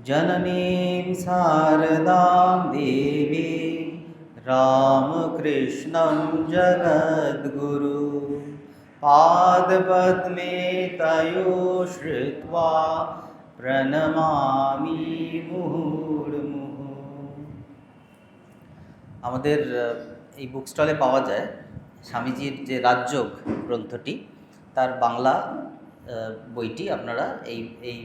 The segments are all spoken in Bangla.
जननीं शारदां देवीं रामकृष्णं जगद्गुरु पादपद्मे तयो श्रुत्वा प्रणमामि मुहुर्मुहुः। আমাদের এই বুক স্টলে পাওয়া যায় স্বামীজির যে রাজযোগ গ্রন্থটি, তার বাংলা বইটি আপনারা এই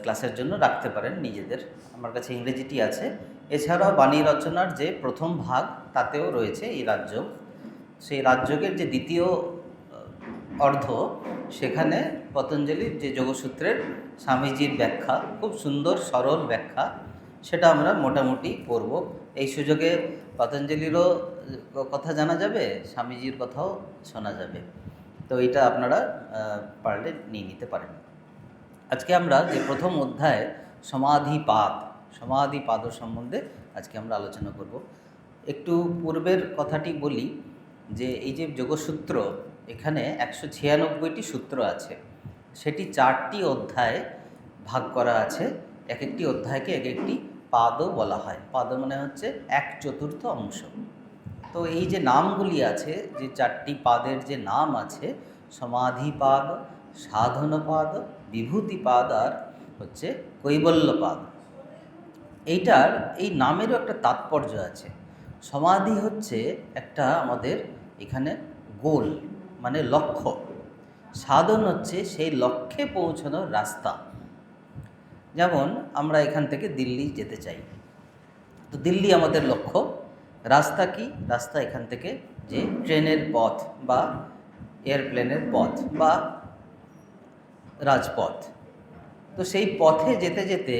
ক্লাসের জন্য রাখতে পারেন নিজেদের। আমার কাছে ইংরেজিটি আছে। এছাড়াও বাণী রচনার যে প্রথম ভাগ তাতেও রয়েছে এই রাজযোগ। সেই রাজযোগের যে দ্বিতীয় অর্ধ, সেখানে পতঞ্জলির যে যোগসূত্রের স্বামীজির ব্যাখ্যা, খুব সুন্দর সরল ব্যাখ্যা, সেটা আমরা মোটামুটি পড়ব। এই সুযোগে পতঞ্জলিরও কথা জানা যাবে, স্বামীজির কথাও শোনা যাবে। তো এটা আপনারা পারলে নিয়ে নিতে পারেন। আজকে আমরা যে প্রথম অধ্যায় সমাধিপাদ সম্বন্ধে আজকে আমরা আলোচনা করব। একটু পূর্বের কথাটি বলি যে এই যে যোগসূত্র, এখানে 196টি সূত্র আছে। সেটি 4টি অধ্যায়ে ভাগ করা আছে। এক একটি অধ্যায়কে এক একটি পাদও বলা হয়। পাদ মানে হচ্ছে 1/4 অংশ। তো এই যে নামগুলি আছে, যে 4টি পাদের যে নাম আছে, সমাধিপাদ, সাধনপাদ, বিভূতিপাদ আর হচ্ছে কৈবল্যপাদ। এই নামেরও একটা তাৎপর্য আছে। সমাধি হচ্ছে একটা আমাদের এখানে গোল, মানে লক্ষ্য। সাধন হচ্ছে সেই লক্ষ্যে পৌঁছানোর রাস্তা। যেমন আমরা এখান থেকে দিল্লি যেতে চাই, তো দিল্লি আমাদের লক্ষ্য। রাস্তা কি? রাস্তা এখান থেকে যে ট্রেনের পথ বা এয়ারপ্লেনের পথ বা রাজপথ। তো সেই পথে যেতে যেতে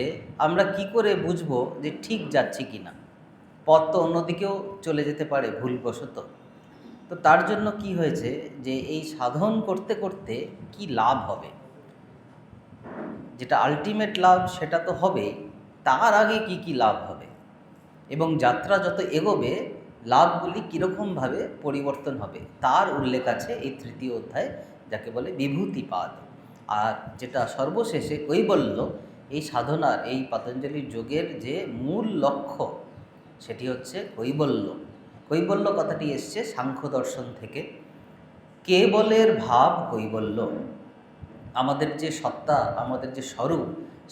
আমরা কি করে বুঝবো যে ঠিক যাচ্ছি কি না? পথ তো অন্যদিকেও চলে যেতে পারে ভুলবশত। তো তার জন্য কি হয়েছে যে এই সাধন করতে করতে কি লাভ হবে, যেটা আলটিমেট লাভ সেটা তো হবে, তার আগে কি কি লাভ হবে এবং যাত্রা যত এগোবে লাভগুলি কীরকমভাবে পরিবর্তন হবে তার উল্লেখ আছে এই 3য় অধ্যায়, যাকে বলে বিভূতিপাদ। আর যেটা সর্বশেষে কৈবল্য, এই সাধনার, এই পতঞ্জলির যোগের যে মূল লক্ষ্য, সেটি হচ্ছে কৈবল্য। কৈবল্য কথাটি এসছে সাংখ্য দর্শন থেকে। কেবলের ভাব কৈবল্য। আমাদের যে সত্তা, আমাদের যে স্বরূপ,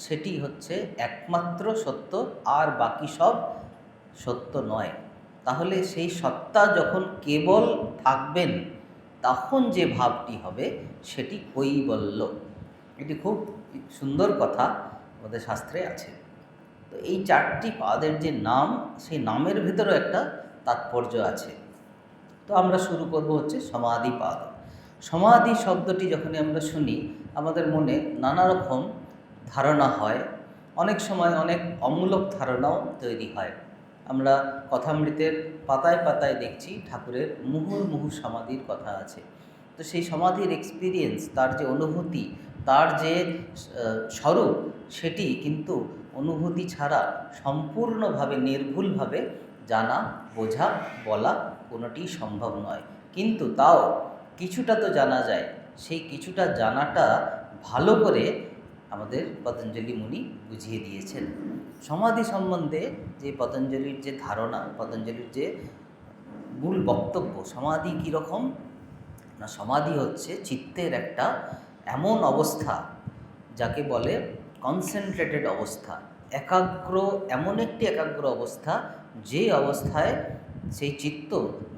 সেটি হচ্ছে একমাত্র সত্য, আর বাকি সব সত্য নয়। তাহলে সেই সত্তা যখন কেবল থাকবেন, তখন যে ভাবটি হবে সেটি কৈবল্য। এটি খুব সুন্দর কথা আমাদের শাস্ত্রে আছে। তো এই 4টি পাদের যে নাম, সেই নামের ভিতরেও একটা তাৎপর্য আছে। তো আমরা শুরু করব হচ্ছে সমাধিপাদ। সমাধি শব্দটি যখনই আমরা শুনি, আমাদের মনে নানা রকম ধারণা হয়। অনেক সময় অনেক অমূলক ধারণাও তৈরি হয়। আমরা কথামৃতের পাতায় পাতায় দেখছি ঠাকুরের মুহুর্মুহু সমাধির কথা আছে। তো সেই সমাধির এক্সপিরিয়েন্স, তার যে অনুভূতি, তার যে স্বরূপ, সেটি কিন্তু অনুভূতি ছাড়া সম্পূর্ণভাবে নির্ভুলভাবে জানা, বোঝা, বলা কোনোটি সম্ভব নয়। কিন্তু তাও কিছুটা তো জানা যায়। সেই কিছুটা জানাটা ভালো করে আমাদের পতঞ্জলি মুনি বুঝিয়ে দিয়েছেন। সমাধি সম্বন্ধে যে পতঞ্জলির যে ধারণা, পতঞ্জলির যে মূল বক্তব্য, সমাধি কীরকম না, সমাধি হচ্ছে চিত্তের একটা এমন অবস্থা যাকে বলে কনসেন্ট্রেটেড অবস্থা, একাগ্র, এমন একটি একাগ্র অবস্থা যে অবস্থায় সেই চিত্ত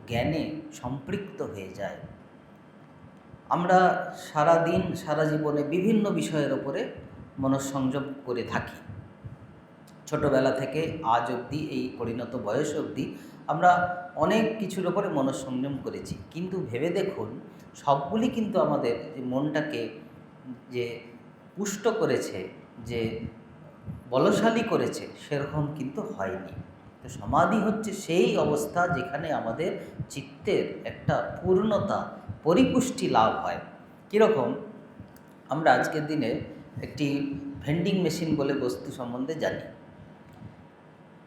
জ্ঞানে সম্পৃক্ত হয়ে যায়। আমরা সারা দিন, সারা জীবনে বিভিন্ন বিষয়ের ওপরে মনঃসংযোগ করে থাকি। ছোটোবেলা থেকে আজ অবধি, এই পরিণত বয়স অবধি আমরা অনেক কিছুর ওপরে মনঃসংযম করেছি। কিন্তু ভেবে দেখুন, সবগুলি কিন্তু আমাদের যে মনটাকে যে পুষ্ট করেছে, যে বলশালী করেছে, সেরকম কিন্তু হয়নি। তো সমাধি হচ্ছে সেই অবস্থা যেখানে আমাদের চিত্তের একটা পূর্ণতা, পরিপুষ্টি লাভ হয়। কীরকম? আমরা আজকের দিনে একটি ভেন্ডিং মেশিন বলে বস্তু সম্বন্ধে জানি।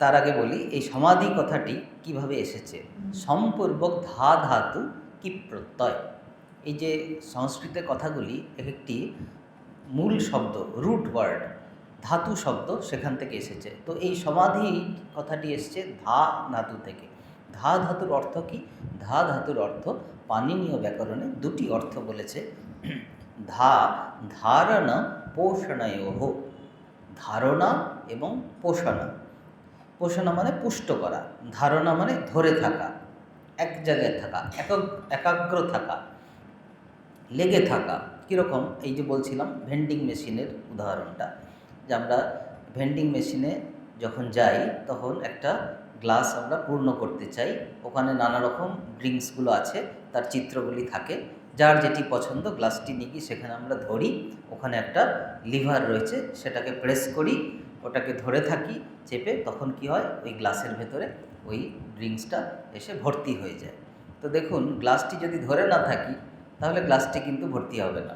তার আগে বলি এই সমাধি কথাটি কিভাবে এসেছে। সম্পূর্বক ধা ধাতু কি প্রত্যয়। এই যে সংস্কৃতের কথাগুলি এক একটি মূল শব্দ, রুট ওয়ার্ড। ধাতু শব্দ সেখান থেকে এসেছে। তো এই সমাধি কথাটি এসছে ধা ধাতু থেকে। ধা ধাতুর অর্থ কি? ধা ধাতুর অর্থ পাণিনীয় ব্যাকরণে দুটি অর্থ বলেছে। ধা ধারণ পোষণয়োহ, ধারণা এবং পোষণা। পোষণা মানে পুষ্ট করা, ধারণা মানে ধরে থাকা, এক জায়গায় থাকা, একাগ্র থাকা, লেগে থাকা। কীরকম? এই যে বলছিলাম ভেন্ডিং মেশিনের উদাহরণটা, যে আমরা ভেন্ডিং মেশিনে যখন যাই তখন একটা গ্লাস আমরা পূর্ণ করতে চাই, ওখানে নানা রকম ড্রিঙ্কসগুলো আছে, তার চিত্রগুলি থাকে, যার যেটি পছন্দ গ্লাসটি নিয়ে গিয়ে সেখানে আমরা ধরি, ওখানে একটা লিভার রয়েছে, সেটাকে প্রেস করি, ওটাকে ধরে থাকি চেপে, তখন কি হয়, ওই গ্লাসের ভেতরে ওই ড্রিঙ্কসটা এসে ভর্তি হয়ে যায়। তো দেখুন, গ্লাসটি যদি ধরে না থাকি তাহলে গ্লাসটি কিন্তু ভর্তি হবে না,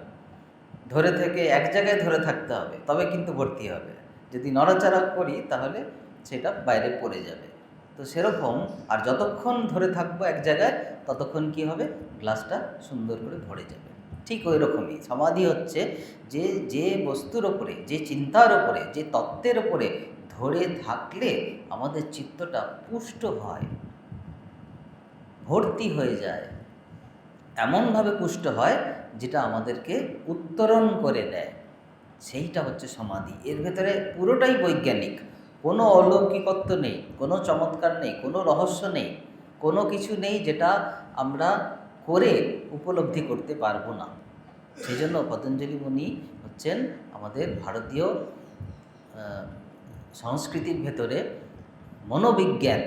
ধরে থেকে এক জায়গায় ধরে থাকতে হবে, তবে কিন্তু ভর্তি হবে। যদি নড়াচড়া করি তাহলে সেটা বাইরে পড়ে যাবে। তো সেরকম, আর যতক্ষণ ধরে থাকবো এক জায়গায় ততক্ষণ কি হবে, গ্লাসটা সুন্দর করে ভরে যাবে। ঠিক ওই রকমই সমাধি হচ্ছে যে যে বস্তুর ওপরে, যে চিন্তার ওপরে, যে তত্ত্বের ওপরে ধরে থাকলে আমাদের চিত্তটা পুষ্ট হয়, ভর্তি হয়ে যায়, এমনভাবে পুষ্ট হয় যেটা আমাদেরকে উত্তরণ করে দেয়, সেইটা হচ্ছে সমাধি। এর ভেতরে পুরোটাই বৈজ্ঞানিক, কোনো অলৌকিকত্ব নেই, কোনো চমৎকার নেই, কোনো রহস্য নেই, কোনো কিছু নেই যেটা আমরা করে উপলব্ধি করতে পারবো না। সেই জন্য পতঞ্জলি মুনি হচ্ছেন আমাদের ভারতীয় সংস্কৃতির ভেতরে মনোবিজ্ঞান,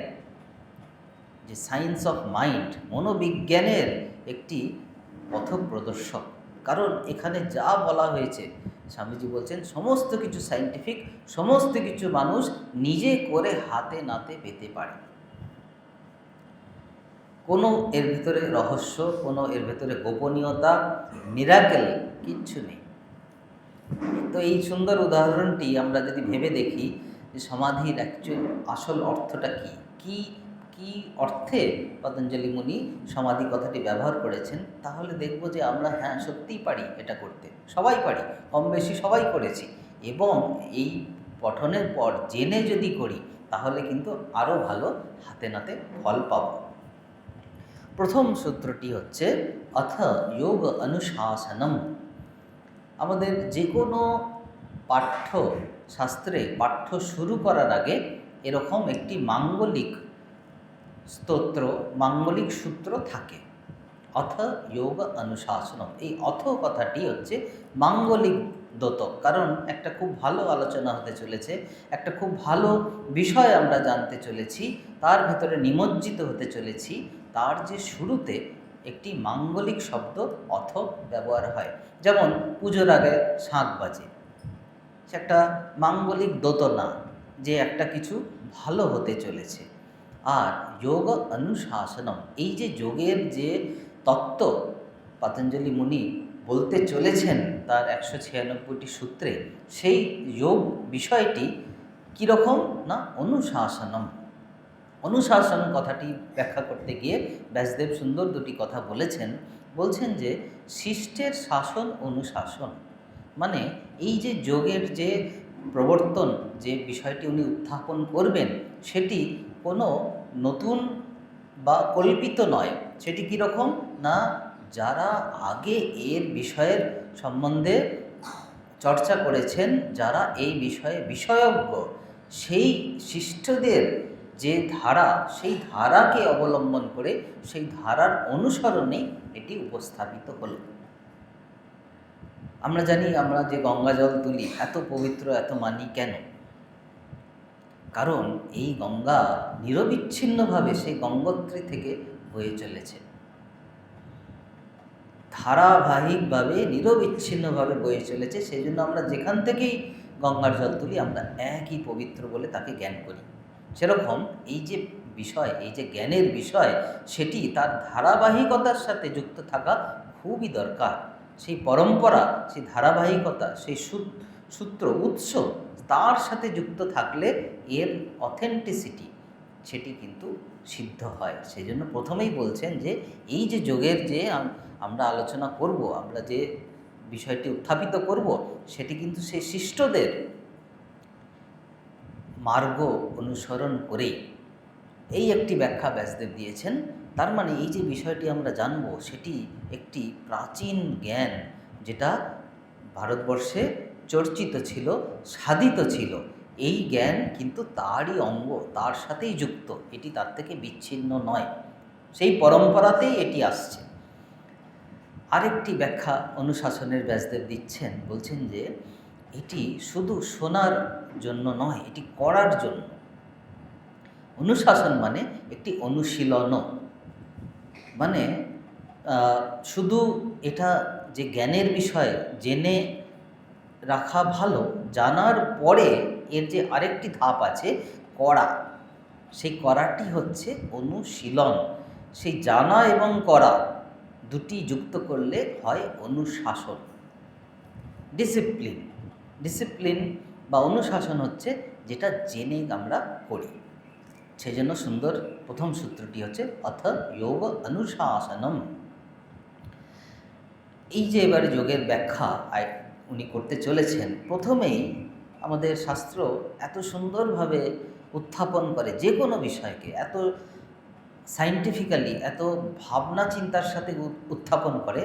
যে সায়েন্স অফ মাইন্ড, মনোবিজ্ঞানের একটি পথপ্রদর্শক। কারণ এখানে যা বলা হয়েছে, স্বামীজি বলছেন সমস্ত কিছু সায়েন্টিফিক, সমস্ত কিছু মানুষ নিজে করে হাতে নাতে পেতে পারে। কোনো এর ভিতরে রহস্য, কোনো এর ভেতরে গোপনীয়তা, মিরাকেল কিচ্ছু নেই। তো এই সুন্দর উদাহরণটি আমরা যদি ভেবে দেখি যে সমাধির অ্যাকচুয়াল আসল অর্থটা কী, কী কী অর্থে পতঞ্জলি মুনি সমাধি কথাটি ব্যবহার করেছেন, তাহলে দেখব যে আমরা হ্যাঁ সত্যিই পারি এটা করতে, সবাই পারি, কম বেশি সবাই করেছি, এবং এই পঠনের পর জেনে যদি করি তাহলে কিন্তু আরও ভালো হাতে নাতে ফল পাব। প্রথম সূত্রটি হচ্ছে অথ যোগ অনুশাসনম। আমাদের যে কোনো পাঠ্য শাস্ত্রে পাঠ্য শুরু করার আগে এরকম একটি মাঙ্গলিক স্তোত্র, মাঙ্গলিক সূত্র থাকে, অথ যোগ অনুশাসনম। এই অথ কথাটি হচ্ছে মাঙ্গলিক দ্যোতক, কারণ একটা খুব ভালো আলোচনা হতে চলেছে, একটা খুব ভালো বিষয় আমরা জানতে চলেছি, তার ভেতরে নিমজ্জিত হতে চলেছি, তার যে শুরুতে একটি মাঙ্গলিক শব্দ অথ ব্যবহার হয়। যেমন পুজোর আগে শাঁখ বাজে, সে একটা মাঙ্গলিক দোতনা, যে একটা কিছু ভালো হতে চলেছে। আর যোগ অনুশাসনম, এই যে যোগের যে তত্ত্ব পতঞ্জলি মুনি বলতে চলেছেন তার 196টি সূত্রে, সেই যোগ বিষয়টি কীরকম না অনুশাসনম। অনুশাসন কথাটি ব্যাখ্যা করতে গিয়ে ব্যাসদেব সুন্দর দুটি কথা বলেছেন। বলছেন যে শিষ্টের শাসন অনুশাসন, মানে এই যে যোগের যে প্রবর্তন, যে বিষয়টি উনি উত্থাপন করবেন, সেটি কোনো নতুন বা কল্পিত নয়। সেটি কীরকম না, যারা আগে এর বিষয়ের সম্বন্ধে চর্চা করেছেন, যারা এই বিষয়ে বিষয়জ্ঞ, সেই শিষ্যদের যে ধারা, সেই ধারাকে অবলম্বন করে, সেই ধারার অনুসরণেই এটি উপস্থাপিত হলো। আমরা জানি, আমরা যে গঙ্গা জল তুলি, এত পবিত্র, এত মানি কেন? কারণ এই গঙ্গা নিরবিচ্ছিন্নভাবে সেই গঙ্গোত্রী থেকে বয়ে চলেছে, ধারাবাহিকভাবে নিরবিচ্ছিন্নভাবে বয়ে চলেছে। সেই জন্য আমরা যেখান থেকেই গঙ্গার জল তুলি আমরা একই পবিত্র বলে তাকে জ্ঞান করি। সেরকম এই যে বিষয়, এই যে জ্ঞানের বিষয়, সেটি তার ধারাবাহিকতার সাথে যুক্ত থাকা খুবই দরকার। সেই পরম্পরা, সেই ধারাবাহিকতা, সেই সূত্র, উৎস, তার সাথে যুক্ত থাকলে এর অথেন্টিসিটি সেটি কিন্তু সিদ্ধ হয়। সেই জন্য প্রথমেই বলছেন যে এই যে যোগের যে আমরা আলোচনা করব, আমরা যে বিষয়টি উত্থাপিত করব, সেটি কিন্তু সেই শিষ্টদের মার্গ অনুসরণ করে এই একটি ব্যাখ্যা ব্যাসদেব দিয়েছেন। তার মানে এই যে বিষয়টি আমরা জানব সেটি একটি প্রাচীন জ্ঞান, যেটা ভারতবর্ষে চর্চিত ছিল, সাধিত ছিল। এই জ্ঞান কিন্তু তারই অঙ্গ, তার সাথেই যুক্ত, এটি তার থেকে বিচ্ছিন্ন নয়, সেই পরম্পরাতেই এটি আসছে। আরেকটি ব্যাখ্যা অনুশাসনের ব্যাসদেব দিচ্ছেন, বলছেন যে এটি শুধু শোনার জন্য নয়, এটি করার জন্য। অনুশাসন মানে একটি অনুশীলনও, মানে শুধু এটা যে জ্ঞানের বিষয় জেনে রাখা ভালো, জানার পরে এর যে আরেকটি ধাপ আছে করা, সেই করাটি হচ্ছে অনুশীলন। সেই জানা এবং করা দুটি যুক্ত করলে হয় অনুশাসন, ডিসিপ্লিন। ডিসিপ্লিন বা অনুশাসন হচ্ছে যেটা জেনে আমরা করি। সেজন্য সুন্দর প্রথম সূত্রটি হচ্ছে অথ যোগ অনুশাসনম। এই যে এবারে যোগের ব্যাখ্যা উনি করতে চলেছেন, প্রথমেই আমাদের শাস্ত্র এত সুন্দরভাবে উত্থাপন করে যে কোনো বিষয়কে, এত সায়েন্টিফিক্যালি, এত ভাবনা চিন্তার সাথে উত্থাপন করে,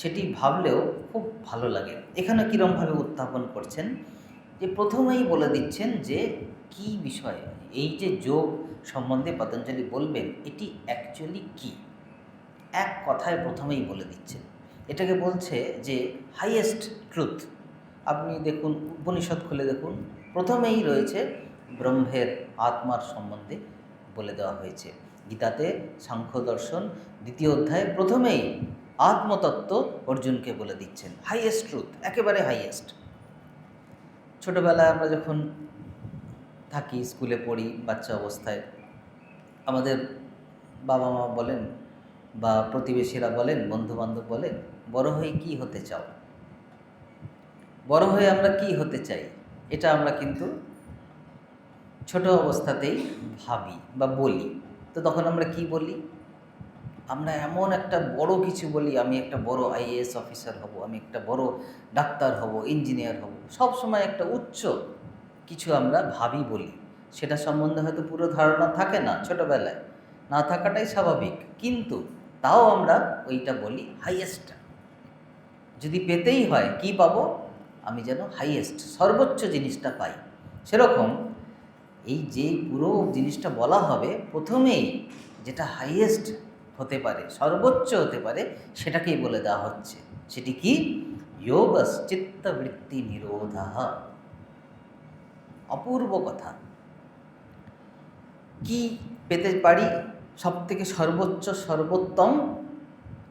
সেটি ভাবলেও খুব ভালো লাগে। এখানে কীরমভাবে উত্থাপন করছেন, যে প্রথমেই বলে দিচ্ছেন যে কি বিষয়, এই যে যোগ সম্বন্ধে পতঞ্জলি বলবেন এটি অ্যাকচুয়ালি কি, এক কথায় প্রথমেই বলে দিচ্ছেন। এটাকে বলছে যে হাইয়েস্ট ট্রুথ। আপনি দেখুন, উপনিষদ খুলে দেখুন, প্রথমেই রয়েছে ব্রহ্মের, আত্মার সম্বন্ধে বলে দেওয়া হয়েছে। গীতাতে সাংখ্য দর্শন 2য় অধ্যায়ে প্রথমেই আত্মতত্ত্ব অর্জুনকে বলে দিচ্ছেন, হাইয়েস্ট ট্রুথ, একেবারে হাইয়েস্ট। ছোটোবেলায় আমরা যখন থাকি, স্কুলে পড়ি, বাচ্চা অবস্থায় আমাদের বাবা মা বলেন বা প্রতিবেশীরা বলেন, বন্ধুবান্ধব বলেন, বড় হয়ে কি হতে চাও, বড় হয়ে আমরা কি হতে চাই, এটা আমরা কিন্তু ছোট অবস্থাতেই ভাবি বা বলি। তো তখন আমরা কি বলি, আমরা এমন একটা বড় কিছু বলি, আমি একটা বড় আইএএস অফিসার হব, আমি একটা বড় ডাক্তার হব, ইঞ্জিনিয়ার হব, সব সময় একটা উচ্চ কিছু আমরা ভাবি বলি। সেটা সম্বন্ধে হয়তো পুরো ধারণা থাকে না, ছোটোবেলায় না থাকাটাই স্বাভাবিক, কিন্তু তাও আমরা ওইটা বলি হাইয়েস্ট। যদি পেতেই হয় কি পাবো, আমি যেন হাইয়েস্ট, সর্বোচ্চ জিনিসটা পাই। সেরকম এই যে পুরো জিনিসটা বলা হবে, প্রথমেই যেটা হাইয়েস্ট হতে পারে, সর্বোচ্চ হতে পারে, সেটাকেই বলে দেওয়া হচ্ছে। সেটি কি? যোগশ্চিত্তবৃত্তি নিরোধः। অপূর্ব কথা। কি পেতে পারি সব থেকে সর্বোচ্চ, সর্বোত্তম?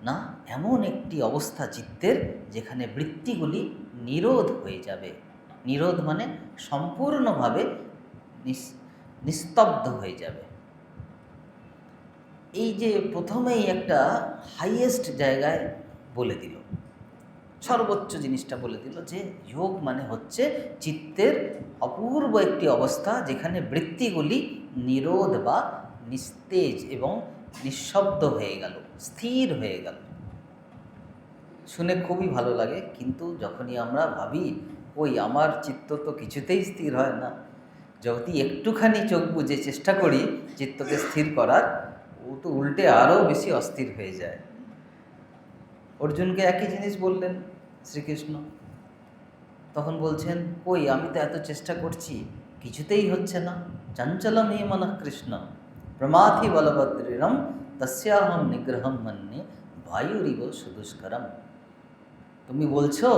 না, এমন একটি অবস্থা চিত্তের যেখানে বৃত্তিগুলি নিরোধ হয়ে যাবে। নিরোধ মানে সম্পূর্ণভাবে নিস্তব্ধ হয়ে যাবে। এই যে প্রথমেই একটা হাইয়েস্ট জায়গায় বলে দিল, সর্বোচ্চ জিনিসটা বলে দিল, যে যোগ মানে হচ্ছে চিত্তের অপূর্ব একটি অবস্থা যেখানে বৃত্তিগুলি নিরোধ বা নিস্তেজ এবং নিঃশব্দ হয়ে গেল, স্থির হয়ে গেল। শুনে খুবই ভালো লাগে, কিন্তু যখনই আমরা ভাবি ওই আমার চিত্ত তো কিছুতেই স্থির হয় না, যদি একটুখানি চোখ বুজে চেষ্টা করি চিত্তকে স্থির করার, ও তো উল্টে আরও বেশি অস্থির হয়ে যায়। অর্জুনকে একই জিনিস বললেন শ্রীকৃষ্ণ, তখন বলছেন কই আমি তো এত চেষ্টা করছি, কিছুতেই হচ্ছে না। চঞ্চলম হি মনঃ কৃষ্ণ প্রমাথি বলভদ্রীরম তস্যাহম নিগ্রহম মন্যে বায়ুরিব সুদুষ্করম। তুমি বলছো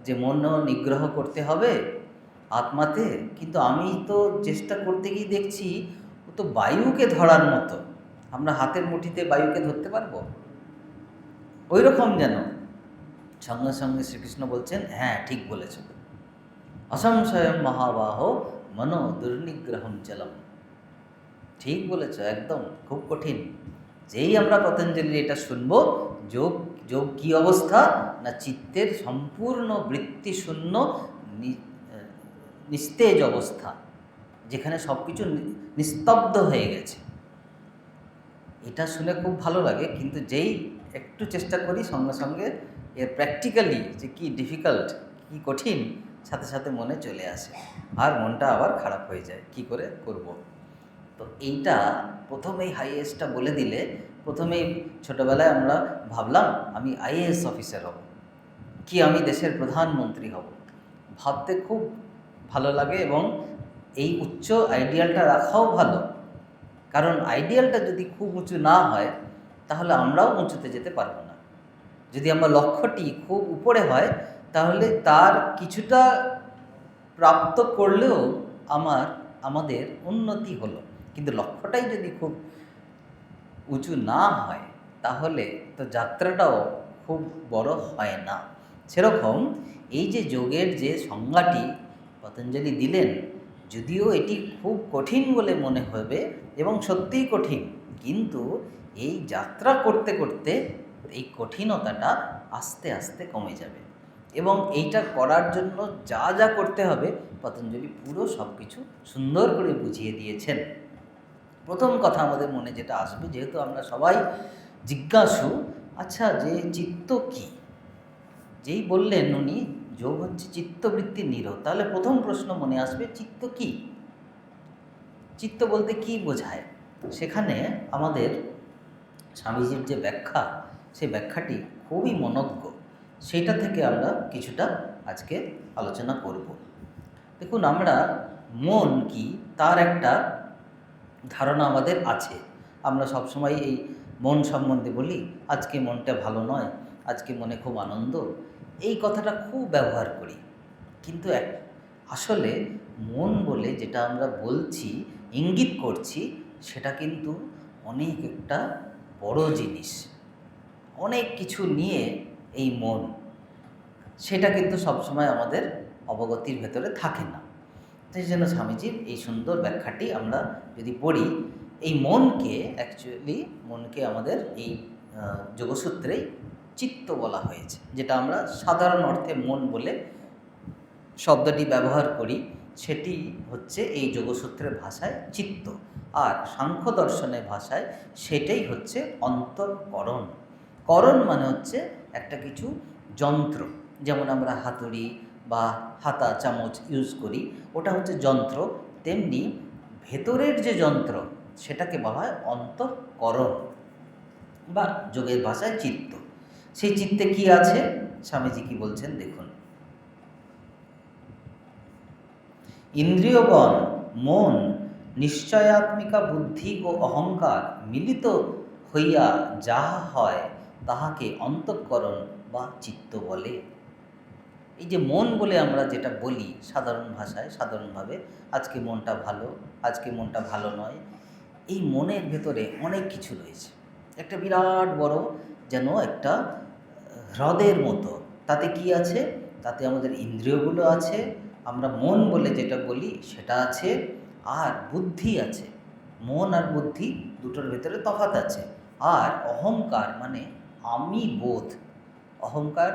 যে মন নিগ্রহ করতে হবে আত্মাতে, কিন্তু আমি তো চেষ্টা করতে গিয়ে দেখছি ও তো বায়ুকে ধরার মতো। আমরা হাতের মুঠিতে বায়ুকে ধরতে পারবো? ওই রকম যেন। সঙ্গে সঙ্গে শ্রীকৃষ্ণ বলছেন, হ্যাঁ ঠিক বলেছ, অসংশয়ম মহাবাহ মনো দুর্নিগ্রহম চলম। ঠিক বলেছ, একদম খুব কঠিন। যেই আমরা পতঞ্জলির এটা শুনবো, যোগ যোগ কী অবস্থা না, চিত্তের সম্পূর্ণ বৃত্তিশূন্য নিস্তেজ অবস্থা, যেখানে সব কিছু নিস্তব্ধ হয়ে গেছে। এটা শুনে খুব ভালো লাগে, কিন্তু যেই একটু চেষ্টা করি সঙ্গে সঙ্গে এর প্র্যাকটিক্যালি যে কী ডিফিকাল্ট, কী কঠিন, সাথে সাথে মনে চলে আসে, আর মনটা আবার খারাপ হয়ে যায়, কি করে করব। তো এইটা প্রথমেই হাইয়েস্টটা বলে দিলে, প্রথমেই ছোটোবেলায় আমরা ভাবলাম আমি আইএএস অফিসার হব, কি আমি দেশের প্রধানমন্ত্রী হব, ভাবতে খুব ভালো লাগে এবং এই উচ্চ আইডিয়ালটা রাখাও ভালো। কারণ আইডিয়ালটা যদি খুব উঁচু না হয় তাহলে আমরাও উঁচুতে যেতে পারবো না। যদি আমার লক্ষ্যটি খুব উপরে হয় তাহলে তার কিছুটা প্রাপ্ত করলেও আমাদের উন্নতি হলো। কিন্তু লক্ষ্যটাই যদি খুব উঁচু না হয় তাহলে তো যাত্রাটাও খুব বড় হয় না। সেরকম এই যে যোগের যে সংজ্ঞাটি পতঞ্জলি দিলেন, যদিও এটি খুব কঠিন বলে মনে হবে এবং সত্যিই কঠিন, কিন্তু এই যাত্রা করতে করতে এই কঠিনতাটা আস্তে আস্তে কমে যাবে। এবং এইটা করার জন্য যা যা করতে হবে পতঞ্জলি পুরো সব কিছু সুন্দর করে বুঝিয়ে দিয়েছেন। প্রথম কথা আমাদের মনে যেটা আসবে, যেহেতু আমরা সবাই জিজ্ঞাসু, আচ্ছা যে চিত্ত কি, যেই বললেন উনি যোগ হচ্ছে চিত্তবৃত্তির নিরোধ, তাহলে প্রথম প্রশ্ন মনে আসবে চিত্ত কি, চিত্ত বলতে কি বোঝায়। সেখানে আমাদের স্বামীজির যে ব্যাখ্যা, সেই ব্যাখ্যাটি খুবই মনজ্ঞ, সেটা থেকে আমরা কিছুটা আজকে আলোচনা করব। দেখুন, আমরা মন কি তার একটা ধারণা আমাদের আছে। আমরা সবসময় এই মন সম্বন্ধে বলি, আজকে মনটা ভালো নয়, আজকে মনে খুব আনন্দ, এই কথাটা খুব ব্যবহার করি। কিন্তু আসলে মন বলে যেটা আমরা বলছি, ইঙ্গিত করছি, সেটা কিন্তু অনেক একটা বড় জিনিস, অনেক কিছু নিয়ে এই মন, সেটা কিন্তু সবসময় আমাদের অবগতির ভেতরে থাকে না। সেই জন্য স্বামীজির এই সুন্দর ব্যাখ্যাটি আমরা যদি পড়ি, এই মনকে আমাদের এই যোগসূত্রেই চিত্ত বলা হয়েছে, যেটা আমরা সাধারণ অর্থে মন বলে শব্দটি ব্যবহার করি, সেটি হচ্ছে এই যোগসূত্রের ভাষায় চিত্ত, আর সাংখ্য দর্শনের ভাষায় সেটাই হচ্ছে অন্তঃকরণ। করণ মানে হচ্ছে একটা কিছু যন্ত্র, যেমন আমরা হাতুড়ি বা হাতা চামচ ইউজ করি, ওটা হচ্ছে যন্ত্র। তেমনি ভেতরের যে যন্ত্র সেটাকে বলা হয় অন্তঃকরণ বা যোগের ভাষায় চিত্ত। সেই চিত্তে কি আছে, স্বামীজি কি বলছেন দেখুন। ইন্দ্রিয়গণ, মন, নিশ্চয়াত্মিকা বুদ্ধি ও অহংকার মিলিত হইয়া যাহা হয় তাহাকে অন্তঃকরণ বা চিত্ত বলে। এই যে মন বলে আমরা যেটা বলি সাধারণ ভাষায়, সাধারণভাবে, আজকে মনটা ভালো, আজকে মনটা ভালো নয়, এই মনের ভেতরে অনেক কিছু রয়েছে। একটা বিরাট বড় যেন একটা হ্রদের মতো, তাতে কি আছে, তাতে আমাদের ইন্দ্রিয়গুলো আছে, আমরা মন বলে যেটা বলি সেটা আছে, আর বুদ্ধি আছে। মন আর বুদ্ধি দুটোর ভেতরে তফাৎ আছে। আর অহংকার মানে আমি বোধ, অহংকার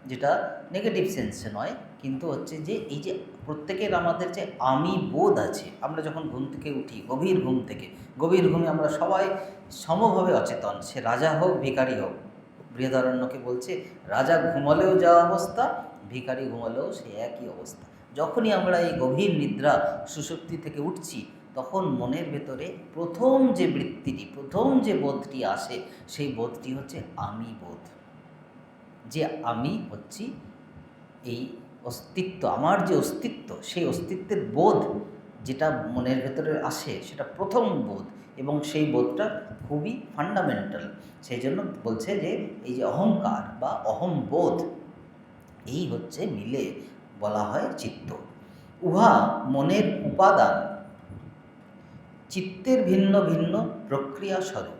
যেটা নেগেটিভ সেন্সে নয়, কিন্তু হচ্ছে যে এই যে প্রত্যেকের আমাদের যে আমি বোধ আছে, আমরা যখন ঘুম থেকে উঠি, গভীর ঘুমে আমরা সবাই সমভাবে অচেতন, সে রাজা হোক ভিখারি হোক। বৃহদারণ্যকে বলছে, রাজা ঘুমালেও যা অবস্থা, ভিখারি ঘুমালেও সে একই অবস্থা। যখনই আমরা এই গভীর নিদ্রা সুষুপ্তি থেকে উঠছি, তখন মনের ভেতরে প্রথম যে বৃত্তিটি, প্রথম যে বোধটি আসে, সেই বোধটি হচ্ছে আমি বোধ, যে আমি হচ্ছি এই অস্তিত্ব, আমার যে অস্তিত্ব, সেই অস্তিত্বের বোধ যেটা মনের ভেতরে আসে, সেটা প্রথম বোধ, এবং সেই বোধটা খুবই ফান্ডামেন্টাল। সেই জন্য বলছে যে এই যে অহংকার বা অহংবোধ, এই হচ্ছে মিলে বলা হয় চিত্ত। উহা মনের উপাদান, চিত্তের ভিন্ন ভিন্ন প্রক্রিয়া স্বরূপ।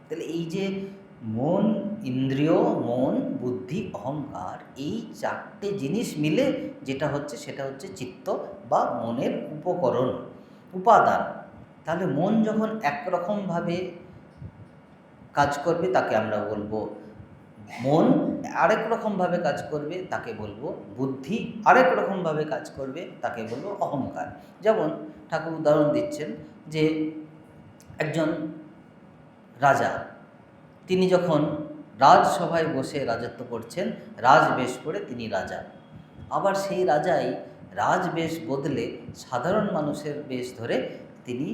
তাহলে এই যে মন, ইন্দ্রিয়, মন, বুদ্ধি, অহংকার, এই চারটে জিনিস মিলে যেটা হচ্ছে সেটা হচ্ছে চিত্ত বা মনের উপকরণ, উপাদান। তাহলে মন যখন একরকমভাবে কাজ করবে তাকে আমরা বলবো মন, আরেক রকমভাবে কাজ করবে তাকে বলবো বুদ্ধি, আরেক রকমভাবে কাজ করবে তাকে বলবো অহংকার। যেমন ঠাকুর উদাহরণ দিচ্ছেন যে একজন রাজা, তিনি যখন রাজসভায় বসে রাজত্ব করছেন, রাজবেশ পরে তিনি রাজা, আবার সেই রাজাই রাজবেশ বদলে সাধারণ মানুষের বেশ ধরে তিনি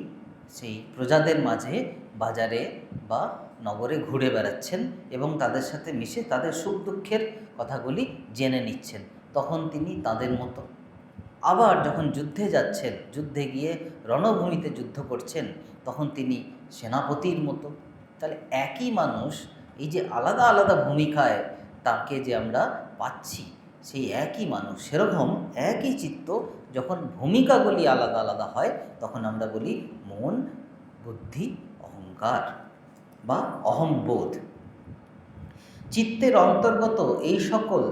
সেই প্রজাদের মাঝে বাজারে বা নগরে ঘুরে বেড়াচ্ছেন এবং তাদের সাথে মিশে তাদের সুখ দুঃখের কথাগুলি জেনে নিচ্ছেন। তখন তিনি তাদের মতো। আবার যখন যুদ্ধে যাচ্ছেন, যুদ্ধে গিয়ে রণভূমিতে যুদ্ধ করছেন, তখন তিনি সেনাপতির মতো। তাহলে একই মানুষ, এই যে আলাদা আলাদা ভূমিকায় তাকে যে আমরা পাচ্ছি, সেই একই মানুষ, সেরকম একই চিত্ত যখন ভূমিকাগুলি আলাদা আলাদা হয়, তখন আমরা বলি মন, বুদ্ধি, অহংকার বা অহংবোধ। চিত্তের অন্তর্গত এই সকল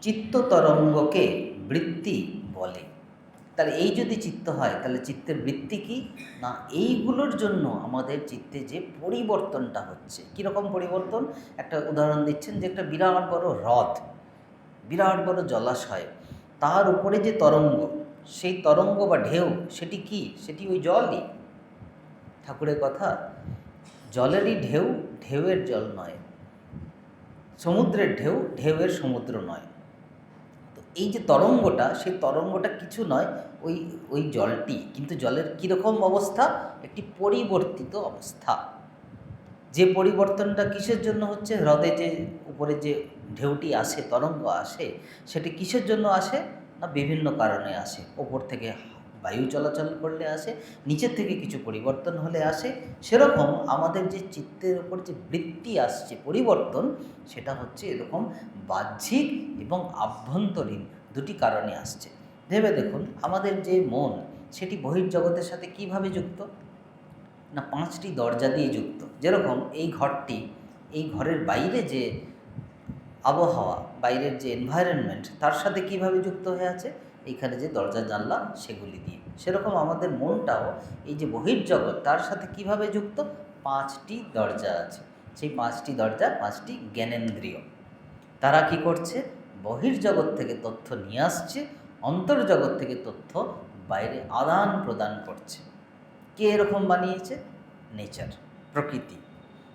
চিত্ততরঙ্গকে বৃত্তি বলে। তাহলে এই যদি চিত্ত হয়, তাহলে চিত্তের বৃত্তি কি না, এইগুলোর জন্য আমাদের চিত্তে যে পরিবর্তনটা হচ্ছে। কীরকম পরিবর্তন? একটা উদাহরণ দিচ্ছেন যে একটা বিরাট বড় হ্রদ, বিরাট বড় জলাশয়, তার উপরে যে তরঙ্গ, সেই তরঙ্গ বা ঢেউ, সেটি কি? সেটি ওই জলই। ঠাকুরের কথা, জলেরই ঢেউ ঢেউয়ের জল নয়, সমুদ্রের ঢেউ ঢেউয়ের সমুদ্র নয়। তো এই যে তরঙ্গটা, সেই তরঙ্গটা কিছু নয়, ওই ওই জলটি। কিন্তু জলের কীরকম অবস্থা? একটি পরিবর্তিত অবস্থা। যে পরিবর্তনটা কিসের জন্য হচ্ছে? হ্রদে যে উপরে যে ঢেউটি আসে, তরঙ্গ আসে, সেটি কিসের জন্য আসে না, বিভিন্ন কারণে আসে। ওপর থেকে বায়ু চলাচল করলে আসে, নিচের থেকে কিছু পরিবর্তন হলে আসে। সেরকম আমাদের যে চিত্তের উপর যে বৃত্তি আসছে, পরিবর্তন, সেটা হচ্ছে এরকম বাহ্যিক এবং আভ্যন্তরীণ দুটি কারণে আসছে। ভেবে দেখুন, আমাদের যে মন, সেটি বহির্জগতের সাথে কিভাবে যুক্ত না, 5টি দরজা দিয়ে যুক্ত। যেরকম এই ঘরটি, এই ঘরের বাইরে যে আবহাওয়া, বাইরের যে এনভায়রনমেন্ট, তার সাথে কিভাবে যুক্ত হয়ে আছে? এইখানে যে দরজা জানলা, সেগুলি দিয়ে। সেরকম আমাদের মনটাও এই যে বহির্জগৎ, তার সাথে কিভাবে যুক্ত? 5টি দরজা আছে। সেই 5টি দরজা 5টি জ্ঞানেন্দ্রিয়। তারা কি করছে? বহির্জগৎ থেকে তথ্য নিয়ে আসছে, অন্তর্জগৎ থেকে তথ্য বাইরে আদান প্রদান করছে। কে এরকম বানিয়েছে? নেচার, প্রকৃতি।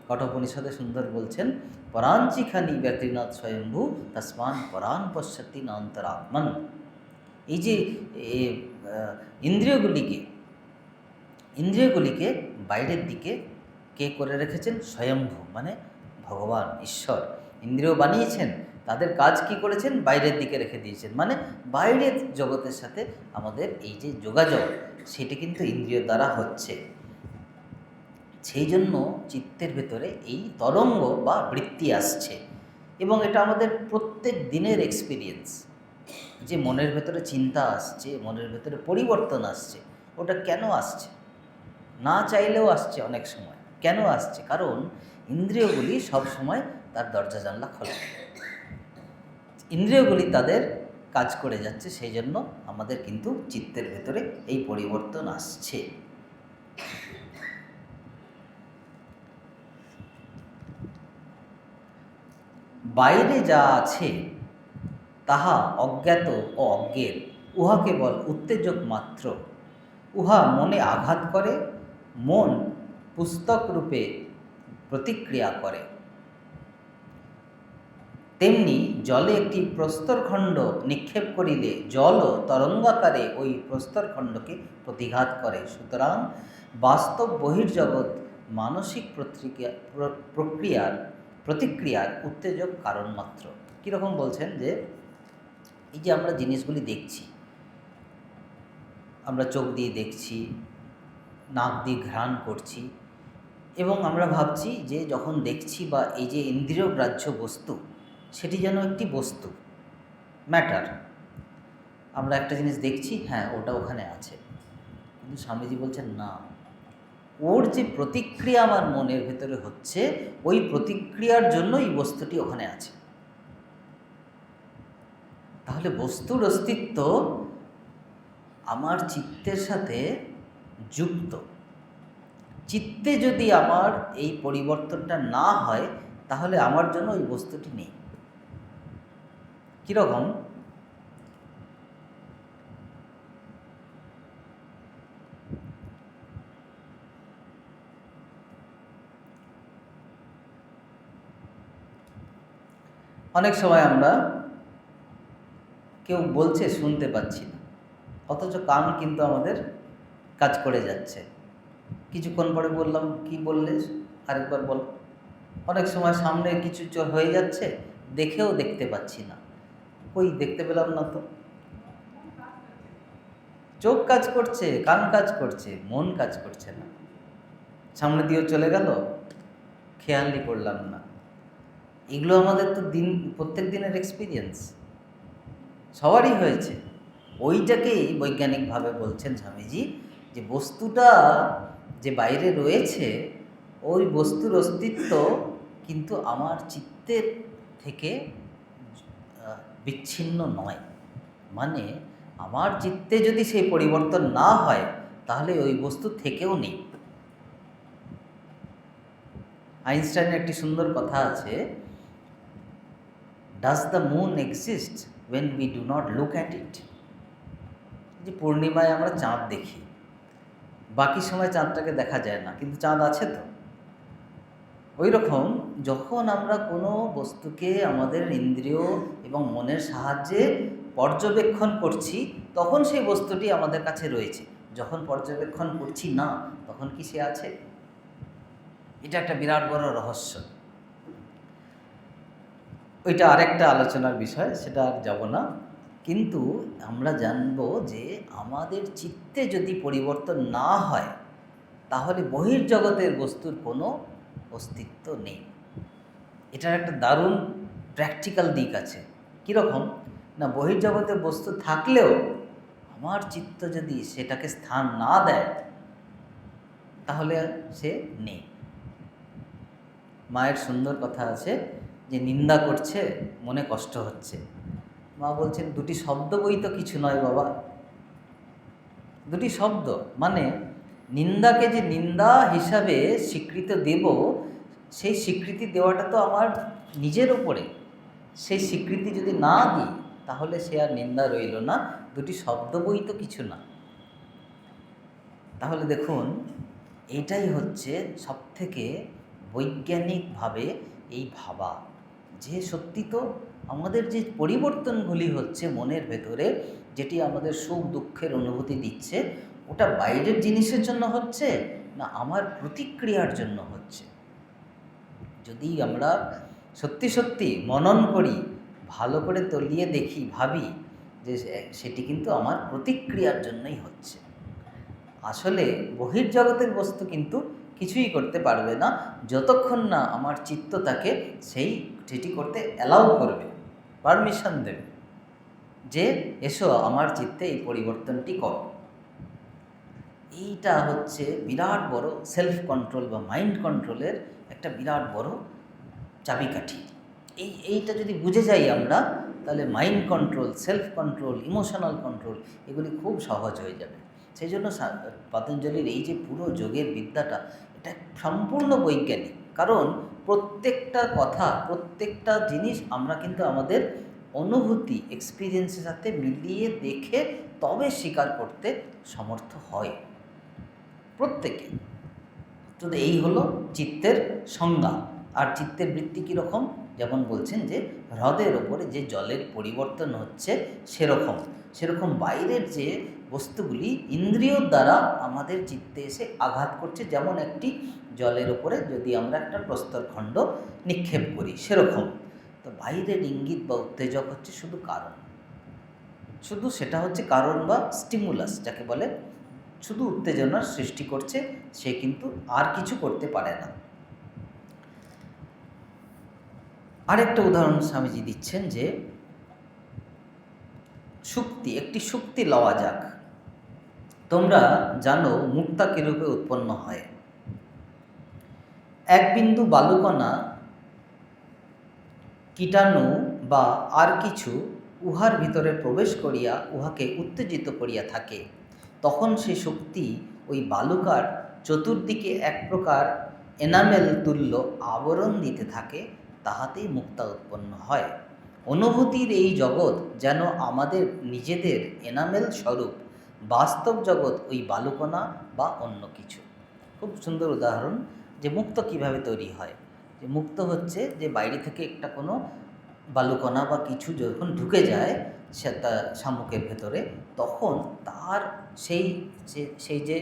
কঠোপনিষদে সুন্দর বলছেন, পরাঞ্চিখানি ব্যতিনাথ স্বয়ম্ভু তস্মান পরাণ পশ্যতি না অন্তরাত্মন। এই যে ইন্দ্রিয়গুলিকে ইন্দ্রিয়গুলিকে বাইরের দিকে কে করে রেখেছেন? স্বয়ম্ভু, মানে ভগবান, ঈশ্বর। ইন্দ্রিয় বানিয়েছেন, তাদের কাজ কি করেছেন? বাইরের দিকে রেখে দিয়েছেন। মানে বাইরের জগতের সাথে আমাদের এই যে যোগাযোগ, সেটি কিন্তু ইন্দ্রিয় দ্বারা হচ্ছে। সেই জন্য চিত্তের ভেতরে এই তরঙ্গ বা বৃত্তি আসছে, এবং এটা আমাদের প্রত্যেক দিনের এক্সপিরিয়েন্স। যে মনের ভেতরে চিন্তা আসছে, মনের ভেতরে পরিবর্তন আসছে, ওটা কেন আসছে? না চাইলেও আসছে অনেক সময়। কেন আসছে? কারণ ইন্দ্রিয়গুলি সব সময় তার দরজা জানলা খোলা, ইন্দ্রিয়গুলি তাদের কাজ করে যাচ্ছে। সেই জন্য আমাদের কিন্তু চিত্তের ভেতরে এই পরিবর্তন আসছে। বাইরে যা আছে তাহা অজ্ঞাত ও অজ্ঞের, উহা কেবল উত্তেজক মাত্র। উহা মনে আঘাত করে, মন পুস্তক রূপে প্রতিক্রিয়া করে। তেমনি জলে একটি প্রস্তরখণ্ড নিক্ষেপ করিলে জলও তরঙ্গাকারে ওই প্রস্তরখণ্ডকে প্রতিঘাত করে। সুতরাং বাস্তব বহির্জগৎ মানসিক প্রতিক্রিয়ার উত্তেজক কারণ মাত্র। কীরকম বলছেন? যে এই যে আমরা জিনিসগুলি দেখছি, আমরা চোখ দিয়ে দেখছি, নাক দিয়ে ঘ্রাণ করছি, এবং আমরা ভাবছি যে যখন দেখছি বা এই যে ইন্দ্রিয় গ্রাহ্য বস্তু, সেটি যেন একটি বস্তু, ম্যাটার। আমরা একটা জিনিস দেখছি, হ্যাঁ ওটা ওখানে আছে, কিন্তু স্বামীজি বলছেন না, ওর যে প্রতিক্রিয়া আমার মনের ভেতরে হচ্ছে, ওই প্রতিক্রিয়ার জন্য এই বস্তুটি ওখানে আছে। তাহলে বস্তুর অস্তিত্ব আমার চিত্তের সাথে যুক্ত। চিত্তে যদি আমার এই পরিবর্তনটা না হয়, তাহলে আমার জন্য ওই বস্তুটি নেই। কীরকম? অনেক সময় আমরা কেউ বলছে শুনতে পাচ্ছি না, অথচ কান কিন্তু আমাদের কাজ করে যাচ্ছে। কিছুক্ষণ পরে বললাম, কি বললে, আরেকবার বল। অনেক সময় সামনে কিছু হয়ে যাচ্ছে, দেখেও দেখতে পাচ্ছি না, কই দেখতে পেলাম না তো। চোখ কাজ করছে, কান কাজ করছে, মন কাজ করছে না। সামনে দিয়েও চলে গেল, খেয়ালই করলাম না। এগুলো আমাদের তো প্রত্যেক দিনের এক্সপিরিয়েন্স, সবারই হয়েছে। ওইটাকেই বৈজ্ঞানিকভাবে বলছেন স্বামীজি, যে বস্তুটা যে বাইরে রয়েছে, ওই বস্তুর অস্তিত্ব কিন্তু আমার চিত্তের থেকে বিচ্ছিন্ন নয়। মানে আমার চিত্তে যদি সেই পরিবর্তন না হয়, তাহলে ওই বস্তু থেকেও নেই। আইনস্টাইনের একটি সুন্দর কথা আছে, does the moon exist when we do not look at it? যে পূর্ণিমায় আমরা চাঁদ দেখি, বাকি সময় চাঁদটাকে দেখা যায় না, কিন্তু চাঁদ আছে তো। ওই রকম যখন আমরা কোনো বস্তুকে আমাদের ইন্দ্রিয় এবং মনের সাহায্যে পর্যবেক্ষণ করছি, তখন সেই বস্তুটি আমাদের কাছে রয়েছে। যখন পর্যবেক্ষণ করছি না, তখন কি সে আছে? এটা একটা বিরাট বড় রহস্য। ওইটা আরেকটা আলোচনার বিষয়, সেটা আর যাব না। কিন্তু আমরা জানব যে আমাদের চিত্তে যদি পরিবর্তন না হয়, তাহলে বহির্জগতের বস্তুর কোনো অস্তিত্ব নেই। এটার একটা দারুণ প্র্যাকটিক্যাল দিক আছে। কীরকম না, বহির্জগতের বস্তু থাকলেও আমার চিত্ত যদি সেটাকে স্থান না দেয়, তাহলে সে নেই। মায়ের সুন্দর কথা আছে যে নিন্দা করছে, মনে কষ্ট হচ্ছে। মা বলছেন, দুটি শব্দ বই তো কিছু নয় বাবা। দুটি শব্দ মানে নিন্দাকে যে নিন্দা হিসাবে স্বীকৃতি দেব, সেই স্বীকৃতি দেওয়াটা তো আমার নিজের ওপরে। সেই স্বীকৃতি যদি না দিই, তাহলে সে আর নিন্দা রইল না। দুটি শব্দ বই তো কিছু না। তাহলে দেখুন, এইটাই হচ্ছে সবথেকে বৈজ্ঞানিকভাবে এই ভাবা, যে সত্যি তো আমাদের যে পরিবর্তনগুলি হচ্ছে মনের ভেতরে, যেটি আমাদের সুখ দুঃখের অনুভূতি দিচ্ছে, ওটা বাইরের জিনিসের জন্য হচ্ছে না আমার প্রতিক্রিয়ার জন্য হচ্ছে। যদি আমরা সত্যি সত্যি মনন করি, ভালো করে তলিয়ে দেখি, ভাবি, যে সেটি কিন্তু আমার প্রতিক্রিয়ার জন্যই হচ্ছে। আসলে বহির্জগতের বস্তু কিন্তু কিছুই করতে পারবে না, যতক্ষণ না আমার চিত্ত তাকে সেটি করতে অ্যালাউ করবে, পারমিশন দেবে, যে এসো আমার চিত্তে এই পরিবর্তনটি করো। এইটা হচ্ছে বিরাট বড় সেলফ কন্ট্রোল বা মাইন্ড কন্ট্রোলের একটা বিরাট বড় চাবিকাঠি। এইটা যদি বুঝে যাই আমরা, তাহলে mind control, self control, emotional control এগুলি খুব সহজ হয়ে যাবে। সেই জন্য পতঞ্জলির এই যে পুরো যোগের বিদ্যাটা, এটা সম্পূর্ণ বৈজ্ঞানিক। কারণ প্রত্যেকটা কথা, প্রত্যেকটা জিনিস আমরা কিন্তু আমাদের অনুভূতি, এক্সপিরিয়েন্সের সাথে মিলিয়ে দেখে তবে স্বীকার করতে সমর্থ হয় প্রত্যেকে। তো এই হলো চিত্তের সংজ্ঞা। আর চিত্তের বৃত্তি কীরকম, যেমন বলছেন যে হ্রদের ওপরে যে জলের পরিবর্তন হচ্ছে, সেরকম বাইরের যে বস্তুগুলি ইন্দ্রিয়র দ্বারা আমাদের চিত্তে এসে আঘাত করছে। যেমন একটি জলের ওপরে যদি আমরা একটা প্রস্তরখণ্ড নিক্ষেপ করি, সেরকম। তো বাইরের ইঙ্গিত বা উত্তেজক হচ্ছে শুধু কারণ, শুধু সেটা হচ্ছে কারণ বা স্টিমুলাস যাকে বলে, শুধু উত্তেজনার সৃষ্টি করছে, সে কিন্তু আর কিছু করতে পারে না। আরেকটা উদাহরণ স্বামীজি দিচ্ছেন যে একটি শুক্তি লওয়া যাক। তোমরা জানো মুক্তা কিরূপে উৎপন্ন হয়। এক বিন্দু বালুকণা, কীটাণু বা আর কিছু উহার ভিতরে প্রবেশ করিয়া উহাকে উত্তেজিত করিয়া থাকে, তখন সে শক্তি ওই বালুকার চতুর্দিকে এক প্রকার এনামেল তুল্য আবরণ দিতে থাকে, তাহাতেই মুক্তা উৎপন্ন হয়। অনুভূতির এই জগৎ যেন আমাদের নিজেদের এনামেল স্বরূপ, বাস্তব জগৎ ওই বালুকণা বা অন্য কিছু। খুব সুন্দর উদাহরণ যে মুক্ত কিভাবে তৈরি হয়। যে মুক্ত হচ্ছে যে বাইরে থেকে একটা কোনো বালুকণা বা কিছু যখন ঢুকে যায়, সে তার শামুকের ভেতরে, তখন তার সেই যে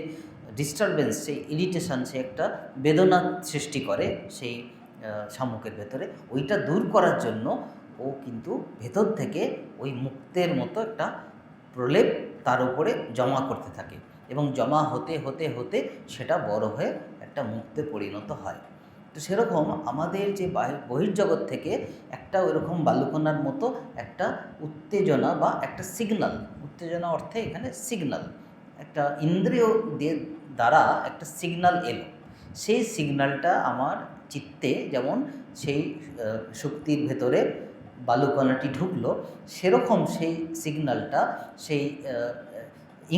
ডিস্টারবেন্স, সেই ইরিটেশন, সে একটা বেদনা সৃষ্টি করে সেই শামুকের ভেতরে, ওইটা দূর করার জন্য ও কিন্তু ভেতর থেকে ওই মুক্তের মতো একটা প্রলেপ তার উপরে জমা করতে থাকে, এবং জমা হতে হতে হতে সেটা বড় হয়ে একটা মুক্তে পরিণত হয়। তো সেরকম আমাদের যে বহির্জগৎ থেকে একটা ওইরকম বালুকণার মতো একটা উত্তেজনা বা একটা সিগন্যাল, উত্তেজনা অর্থে এখানে সিগন্যাল, একটা ইন্দ্রিয় দ্বারা একটা সিগন্যাল এলো। সেই সিগন্যালটা আমার চিত্তে, যেমন সেই শক্তির ভেতরে বালুকণাটি ঢুকলো, সেরকম সেই সিগন্যালটা, সেই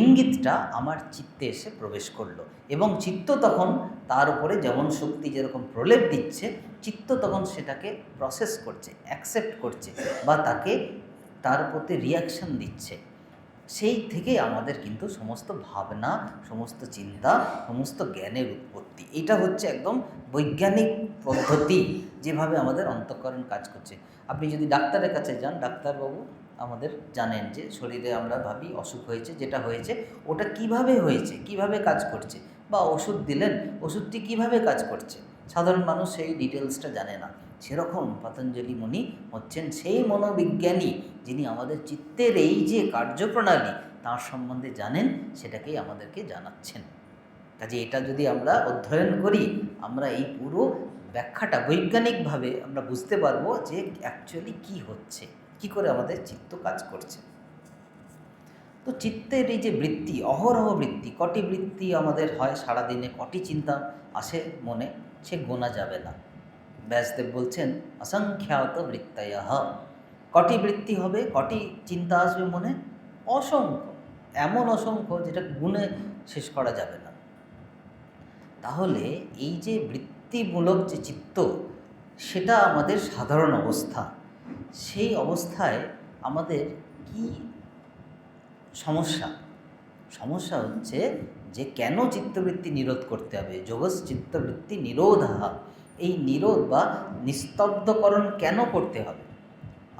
ইঙ্গিতটা আমার চিত্তে এসে প্রবেশ করলো, এবং চিত্ত তখন তার উপরে যেমন শক্তি যেরকম প্রলেপ দিচ্ছে, চিত্ত তখন সেটাকে প্রসেস করছে, অ্যাকসেপ্ট করছে, বা তার প্রতি রিয়াকশান দিচ্ছে। সেই থেকে আমাদের কিন্তু সমস্ত ভাবনা, সমস্ত চিন্তা, সমস্ত জ্ঞানের উৎপত্তি। এটা হচ্ছে একদম বৈজ্ঞানিক পদ্ধতি, যেভাবে আমাদের অন্তঃকরণ কাজ করছে। আপনি যদি ডাক্তারের কাছে যান, ডাক্তারবাবু আমাদের জানেন যে শরীরে আমরা ভাবি অসুখ হয়েছে, যেটা হয়েছে ওটা কিভাবে হয়েছে, কিভাবে কাজ করছে, বা ওষুধ দিলেন, ওষুধটি কিভাবে কাজ করছে, সাধারণ মানুষ সেই ডিটেলসটা জানে না। সেরকম পতঞ্জলি মুনি হচ্ছেন সেই মনোবিজ্ঞানী, যিনি আমাদের চিত্তের এই যে কার্যপ্রণালী তার সম্বন্ধে জানেন, সেটাকেই আমাদেরকে জানাচ্ছেন। কাজে এটা যদি আমরা অধ্যয়ন করি, আমরা এই পুরো ব্যাখ্যাটা বৈজ্ঞানিকভাবে আমরা বুঝতে পারবো যে অ্যাকচুয়ালি কি হচ্ছে, কি করে আমাদের চিত্ত কাজ করছে। তো চিত্তের এই যে বৃত্তি, অহরহ বৃত্তি, কটি বৃত্তি আমাদের হয় সারাদিনে, কটি চিন্তা আসে মনে, সে গোনা যাবে না। ব্যাসদেব বলছেন অসংখ্যাত বৃত্তয়ঃ, কটি বৃত্তি হবে, কটি চিন্তা আসবে মনে, অসংখ্য, এমন অসংখ্য যেটা গুণে শেষ করা যাবে না। তাহলে এই যে বৃত্তিমূলক যে চিত্ত, সেটা আমাদের সাধারণ অবস্থা। সেই অবস্থায় আমাদের কি সমস্যা? সমস্যা হচ্ছে যে কেন চিত্তবৃত্তি নিরোধ করতে হবে, যোগস চিত্তবৃত্তি নিরোধা, এই নিরোধ বা নিস্তব্ধকরণ কেন করতে হবে?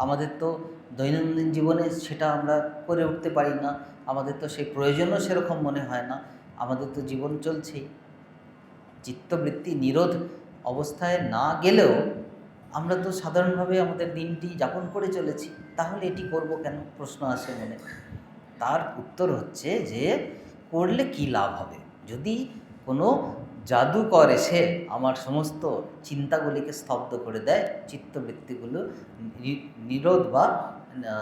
আমাদের তো দৈনন্দিন জীবনে সেটা আমরা করে উঠতে পারি না, আমাদের তো সেই প্রয়োজনও সেরকম মনে হয় না, আমাদের তো জীবন চলছেই। চিত্তবৃত্তি নিরোধ অবস্থায় না গেলেও আমরা তো সাধারণভাবে আমাদের দিনটি যাপন করে চলেছি, তাহলে এটি করব কেন, প্রশ্ন আসে মনে। তার উত্তর হচ্ছে যে করলে কি লাভ হবে। যদি কোনো জাদুকর এসে আমার সমস্ত চিন্তাগুলিকে স্তব্ধ করে দেয়, চিত্তবৃত্তিগুলো নিরোধ বা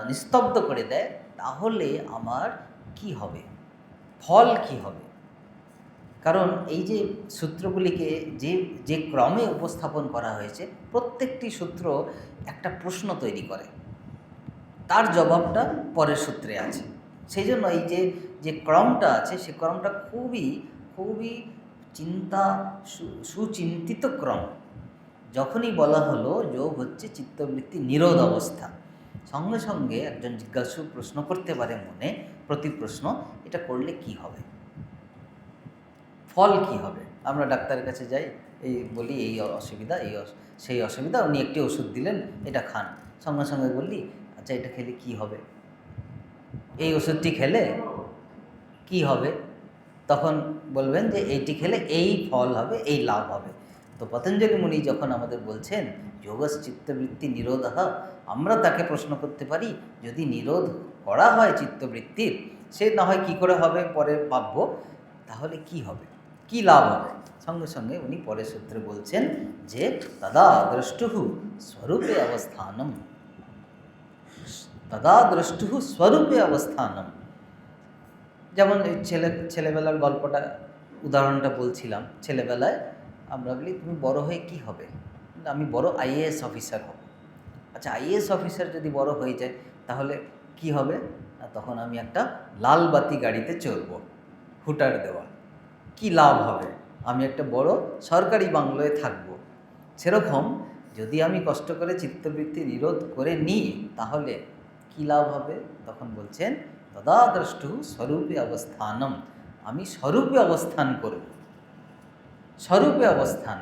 নিস্তব্ধ করে দেয়, তাহলে আমার কি হবে, ফল কি হবে? কারণ এই যে সূত্রগুলিকে যে যে ক্রমে উপস্থাপন করা হয়েছে, প্রত্যেকটি সূত্র একটা প্রশ্ন তৈরি করে, তার জবাবটা পরের সূত্রে আছে। সেই জন্য এই যে ক্রমটা আছে, সে ক্রমটা খুবই খুবই সুচিন্তিত ক্রম। যখনই বলা হলো যোগ হচ্ছে চিত্তবৃত্তি নিরোধ অবস্থা, সঙ্গে সঙ্গে একজন জিজ্ঞাসু প্রশ্ন করতে পারে মনে, প্রতি প্রশ্ন, এটা করলে কি হবে, ফল কি হবে? আমরা ডাক্তারের কাছে যাই, এই বলি এই অসুবিধা, সেই অসুবিধা, উনি একটি ওষুধ দিলেন, এটা খান। সঙ্গে সঙ্গে বললি আচ্ছা এটা খেলে কি হবে, এই ওষুধটি খেলে কি হবে? তখন বলবেন যে এইটি খেলে এই ফল হবে, এই লাভ হবে। তো পতঞ্জলি মুনি যখন আমাদের বলছেন যোগস চিত্তবৃত্তি নিরোধঃ, আমরা তাকে প্রশ্ন করতে পারি, যদি নিরোধ করা হয় চিত্তবৃত্তির, সে না হয় কী করে হবে পরে ভাবব, তাহলে কি হবে, কি লাভ হবে? সঙ্গে সঙ্গে উনি পরের সূত্রে বলছেন যে তদা দ্রষ্টুঃ স্বরূপে অবস্থানম, তদা দ্রষ্টুঃ স্বরূপে অবস্থানম। যেমন এই ছেলেবেলার গল্পটা, উদাহরণটা বলছিলাম, ছেলেবেলায় আমরা বলি তুমি বড় হয়ে কি হবে? আমি বড় আইএএস অফিসার হব। আচ্ছা আইএএস অফিসার যদি বড় হয়ে যায় তাহলে কি হবে? তখন আমি একটা লাল বাতি গাড়িতে চড়ব, হুটার দেওয়া, কি লাভ হবে? আমি একটা বড় সরকারি বাংলোয় থাকব। সেরকম যদি আমি কষ্ট করে চিত্তবৃত্তি নিরোধ করে নিই, তাহলে কি লাভ হবে? তখন বলছেন তদা দ্রষ্টু স্বরূপে অবস্থানম, আমি স্বরূপে অবস্থান করব। স্বরূপে অবস্থান,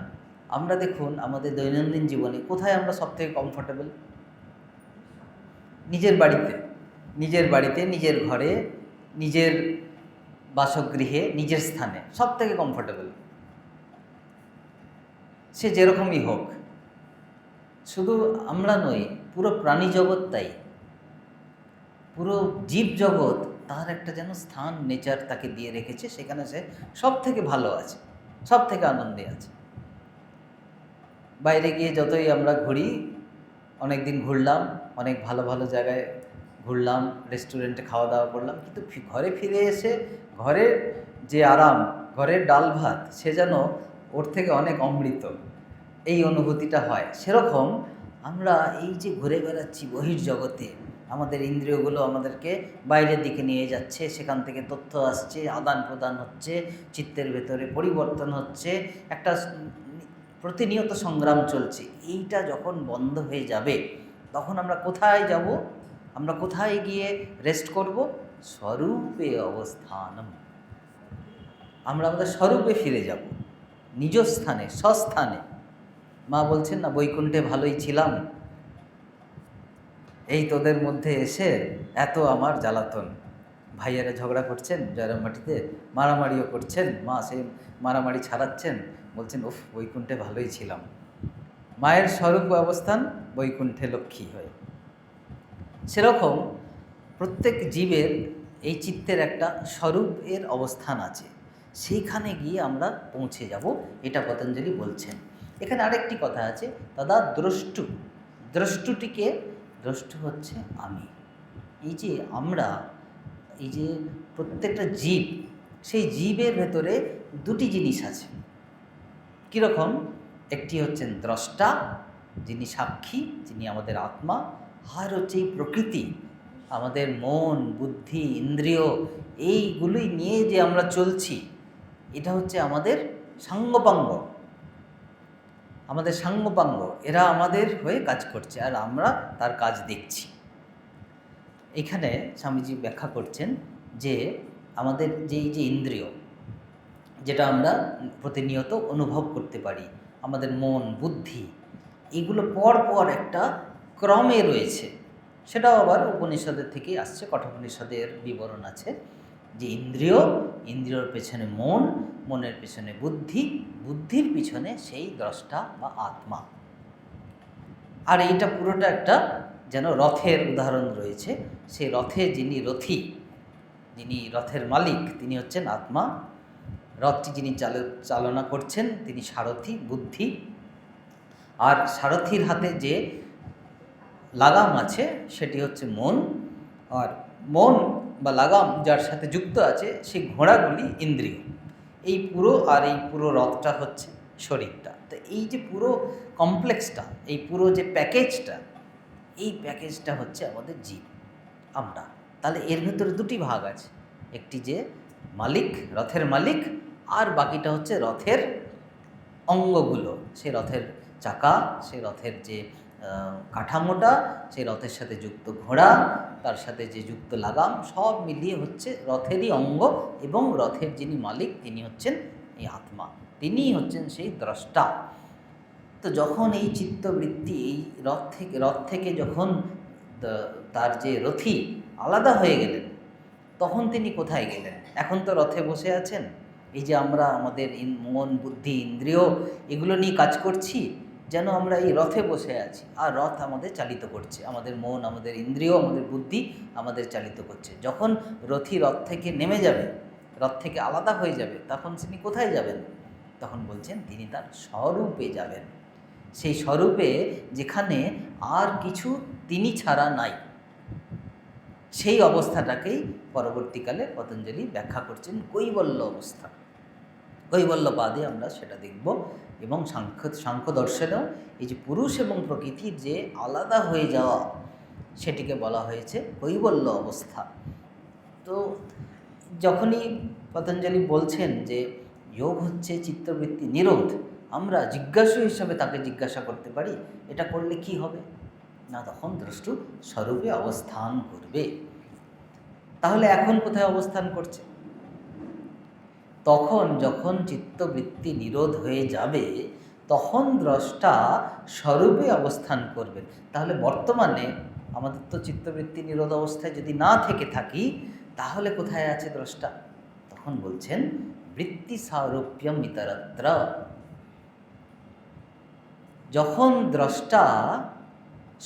আমরা দেখুন আমাদের দৈনন্দিন জীবনে কোথায় আমরা সবথেকে কমফোর্টেবল? নিজের বাড়িতে। নিজের বাড়িতে, নিজের ঘরে, নিজের বাসগৃহে, নিজের স্থানে সব থেকে কমফোর্টেবল, সে যেরকমই হোক। শুধু আমরা নই, পুরো প্রাণী জগৎ তাই, পুরো জীব জগৎ তার একটা যেন স্থান নেচার তাকে দিয়ে রেখেছে, সেখানে সে সব থেকে ভালো আছে, সব থেকে আনন্দে আছে। বাইরে গিয়ে যতই আমরা ঘুরি, অনেক দিন ঘুরলাম, অনেক ভালো ভালো জায়গায় ঘুরলাম, রেস্টুরেন্টে খাওয়া দাওয়া করলাম, কিন্তু ঘরে ফিরে এসে ঘরের যে আরাম, ঘরের ডাল ভাত, সে যেন ওর থেকে অনেক অমৃত, এই অনুভূতিটা হয়। সেরকম আমরা এই যে ঘুরে বেড়াচ্ছি বহির্জগতে, আমাদের ইন্দ্রিয়গুলো আমাদেরকে বাইরের দিকে নিয়ে যাচ্ছে, সেখান থেকে তথ্য আসছে, আদান প্রদান হচ্ছে, চিত্তের ভেতরে পরিবর্তন হচ্ছে, একটা প্রতিনিয়ত সংগ্রাম চলছে। এইটা যখন বন্ধ হয়ে যাবে, তখন আমরা কোথায় যাব? আমরা কোথায় গিয়ে রেস্ট করব? স্বরূপে অবস্থানম। আমরা আমাদের স্বরূপে ফিরে যাব, নিজ স্থানে, স্বস্থানে। মা বলছেন না, বৈকুণ্ঠে ভালোই ছিলাম, এই তোদের মধ্যে এসে এত আমার জ্বালাতন। ভাইয়ারা ঝগড়া করছেন জয়রামবাটিতে, মারামারিও করছেন, মা সেই মারামারি ছাড়াচ্ছেন, বলছেন উফ, বৈকুণ্ঠে ভালোই ছিলাম। মায়ের স্বরূপ অবস্থান বৈকুণ্ঠে লক্ষ্মী হয়ে। সেরকম প্রত্যেক জীবের এই চিত্তের একটা স্বরূপের অবস্থান আছে, সেইখানে গিয়ে আমরা পৌঁছে যাব, এটা পতঞ্জলি বলছেন। এখানে আরেকটি কথা আছে, তদা দ্রষ্টু। দ্রষ্টুটিকে, দ্রষ্টু হচ্ছে আমি। এই যে আমরা, এই যে প্রত্যেকটা জীব, সেই জীবের ভেতরে দুটি জিনিস আছে। কীরকম? একটি হচ্ছেন দ্রষ্টা, যিনি সাক্ষী, যিনি আমাদের আত্মা, আর হচ্ছে এই প্রকৃতি, আমাদের মন, বুদ্ধি, ইন্দ্রিয়, এইগুলোই নিয়ে যে আমরা চলছি, এটা হচ্ছে আমাদের সাঙ্গপাঙ্গ, আমাদের সাঙ্গপাঙ্গ। এরা আমাদের হয়ে কাজ করছে আর আমরা তার কাজ দেখছি। এখানে স্বামীজি ব্যাখ্যা করছেন যে আমাদের যে ইন্দ্রিয়, যেটা আমরা প্রতিনিয়ত অনুভব করতে পারি, আমাদের মন, বুদ্ধি, এগুলো পর একটা ক্রমে রয়েছে। সেটাও আবার উপনিষদের থেকেই আসছে, কঠোপনিষদের বিবরণ আছে যে ইন্দ্রিয়র পেছনে মন, মনের পেছনে বুদ্ধি, বুদ্ধির পিছনে সেই দ্রষ্টা বা আত্মা। আর এইটা পুরোটা একটা যেন রথের উদাহরণ রয়েছে। সেই রথে যিনি রথী, যিনি রথের মালিক, তিনি হচ্ছেন আত্মা। রথটি যিনি চালনা করছেন, তিনি সারথি, বুদ্ধি। আর সারথির হাতে যে লাগাম আছে, সেটি হচ্ছে মন। আর মন বা লাগাম যার সাথে যুক্ত আছে, সেই ঘোড়াগুলি ইন্দ্রিয়। এই পুরো রথটা হচ্ছে শরীরটা। তো এই যে পুরো কমপ্লেক্সটা, এই পুরো যে প্যাকেজটা, এই প্যাকেজটা হচ্ছে আমাদের জীব, আমরা। তাহলে এর ভেতরে দুটি ভাগ আছে, একটি যে মালিক, রথের মালিক, আর বাকিটা হচ্ছে রথের অঙ্গগুলো, সেই রথের চাকা, সেই রথের যে কাঠামোটা, সেই রথের সাথে যুক্ত ঘোড়া, তার সাথে যে যুক্ত লাগাম, সব মিলিয়ে হচ্ছে রথেরই অঙ্গ। এবং রথের যিনি মালিক, তিনি হচ্ছেন এই আত্মা, তিনিই হচ্ছেন সেই দ্রষ্টা। তো যখন এই চিত্তবৃত্তি এই রথ থেকে যখন তার যে রথী আলাদা হয়ে গেলেন, তখন তিনি কোথায় গেলেন? এখন তো রথে বসে আছেন। এই যে আমরা আমাদের মন, বুদ্ধি, ইন্দ্রিয়, এগুলো নিয়ে কাজ করছি, যেন আমরা এই রথে বসে আছি, আর রথ আমাদের চালিত করছে। আমাদের মন, আমাদের ইন্দ্রিয়, আমাদের বুদ্ধি আমাদের চালিত করছে। যখন রথী রথ থেকে নেমে যাবে, রথ থেকে আলাদা হয়ে যাবে, তখন তিনি কোথায় যাবেন? তখন বলছেন তিনি তার স্বরূপে যাবেন। সেই স্বরূপে, যেখানে আর কিছু তিনি ছাড়া নাই, সেই অবস্থাটাকেই পরবর্তীকালে পতঞ্জলি ব্যাখ্যা করছেন কৈবল্য অবস্থা। কৈবল্যপাদে আমরা সেটা দেখব। এবং সাংখ্য দর্শনেও এই যে পুরুষ এবং প্রকৃতির যে আলাদা হয়ে যাওয়া, সেটিকে বলা হয়েছে কৈবল্য অবস্থা। তো যখনই পতঞ্জলি বলছেন যে যোগ হচ্ছে চিত্তবৃত্তি নিরোধ, আমরা জিজ্ঞাসু হিসাবে তাকে জিজ্ঞাসা করতে পারি, এটা করলে কি হবে? না, তখন দ্রষ্টু স্বরূপে অবস্থান করবে। তাহলে এখন কোথায় অবস্থান করছে? তখন যখন চিত্তবৃত্তি নিরোধ হয়ে যাবে, তখন দ্রষ্টা স্বরূপে অবস্থান করবেন। তাহলে বর্তমানে আমাদের তো চিত্তবৃত্তি নিরোধ অবস্থায় যদি না থেকে থাকি, তাহলে কোথায় আছে দ্রষ্টা? তখন বলছেন বৃত্তি সারূপ্যম ইতরত্র। যখন দ্রষ্টা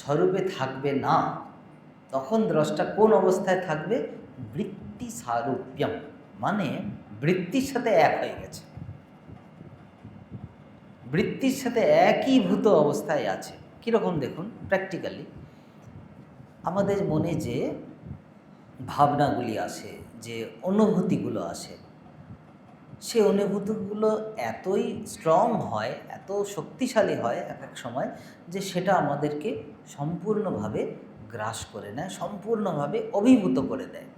স্বরূপে থাকবে না, তখন দ্রষ্টা কোন অবস্থায় থাকবে? বৃত্তি সারূপ্যম, মানে বৃত্তির সাথে এক হয়ে গেছে, বৃত্তির সাথে একীভূত অবস্থায় আছে। কীরকম দেখুন প্র্যাকটিক্যালি, আমাদের মনে যে ভাবনাগুলি আসে, যে অনুভূতিগুলো আসে, সে অনুভূতিগুলো এতই স্ট্রং হয়, এত শক্তিশালী হয় এক এক সময়, যে সেটা আমাদেরকে সম্পূর্ণভাবে গ্রাস করে নেয়, সম্পূর্ণভাবে অভিভূত করে দেয়।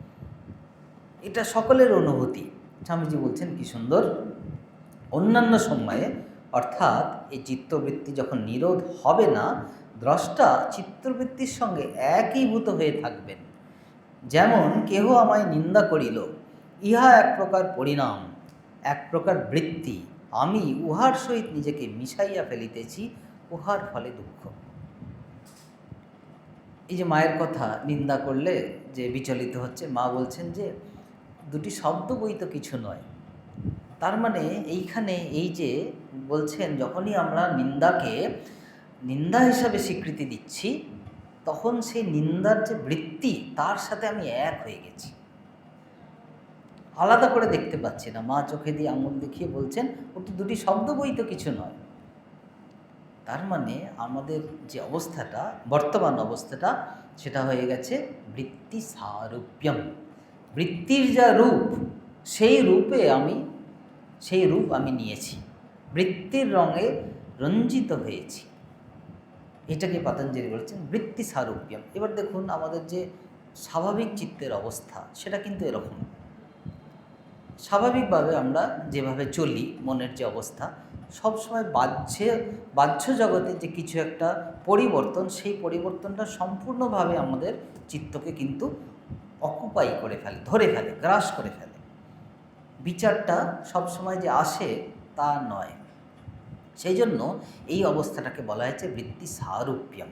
এটা সকলের অনুভূতি। স্বামীজি বলছেন কি সুন্দর, অন্যান্য সময়ে অর্থাৎ এই চিত্তবৃত্তি যখন নিরোধ হবে না, দ্রষ্টা চিত্তবৃত্তির সঙ্গে একীভূত হয়ে থাকবেন। যেমন কেহ আমায় নিন্দা করিল, ইহা এক প্রকার পরিণাম, এক প্রকার বৃত্তি, আমি উহার সহিত নিজেকে মিশাইয়া ফেলিতেছি, উহার ফলে দুঃখ। এই যে মায়ের কথা, নিন্দা করলে যে বিচলিত হচ্ছে, মা বলছেন যে দুটি শব্দ বই তো কিছু নয়। তার মানে এইখানে এই যে বলছেন, যখনই আমরা নিন্দাকে নিন্দা হিসাবে স্বীকৃতি দিচ্ছি, তখন সেই নিন্দার যে বৃত্তি, তার সাথে আমি এক হয়ে গেছি, আলাদা করে দেখতে পাচ্ছি না। মা চোখে দিয়ে আঙুল দেখিয়ে বলছেন ও তো দুটি শব্দ বই তো কিছু নয়। তার মানে আমাদের যে অবস্থাটা, বর্তমান অবস্থাটা, সেটা হয়ে গেছে বৃত্তি সারূপ্যম। বৃত্তির যা রূপ, সেই রূপ আমি নিয়েছি, বৃত্তির রঙে রঞ্জিত হয়েছি। এটাকে পতঞ্জলি বলছেন বৃত্তি সারূপ্যম। এবার দেখুন আমাদের যে স্বাভাবিক চিত্তের অবস্থা, সেটা কিন্তু এরকম। স্বাভাবিকভাবে আমরা যেভাবে চলি, মনের যে অবস্থা, সবসময় বাহ্য জগতে যে কিছু একটা পরিবর্তন, সেই পরিবর্তনটা সম্পূর্ণভাবে আমাদের চিত্তকে কিন্তু অকুপাই করে ফেলে, ধরে ফেলে, গ্রাস করে ফেলে। বিচারটা সবসময় যে আসে তা নয়। সেই জন্য এই অবস্থাটাকে বলা হয়েছে বৃত্তি সারূপ্যম।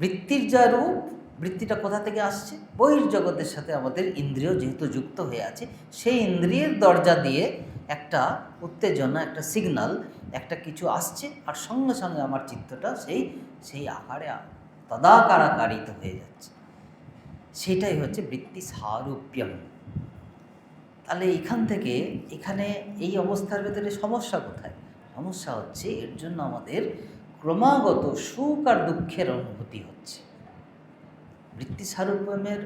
বৃত্তির যা রূপ, বৃত্তিটা কোথা থেকে আসছে? বহির্জগতের সাথে আমাদের ইন্দ্রিয় যেহেতু যুক্ত হয়ে আছে, সেই ইন্দ্রিয়ের দরজা দিয়ে একটা উত্তেজনা, একটা সিগন্যাল, একটা কিছু আসছে, আর সঙ্গে সঙ্গে আমার চিত্তটা সেই আকারে তদাকারাকারিত হয়ে যাচ্ছে। সেটাই হচ্ছে বৃত্তি সারূপ্যম। তাহলে এখানে এই অবস্থার ভেতরে সমস্যা কোথায়? সমস্যা হচ্ছে এর জন্য আমাদের ক্রমাগত সুখ আর দুঃখের অনুভূতি হচ্ছে। বৃত্তি সারূপ্যমের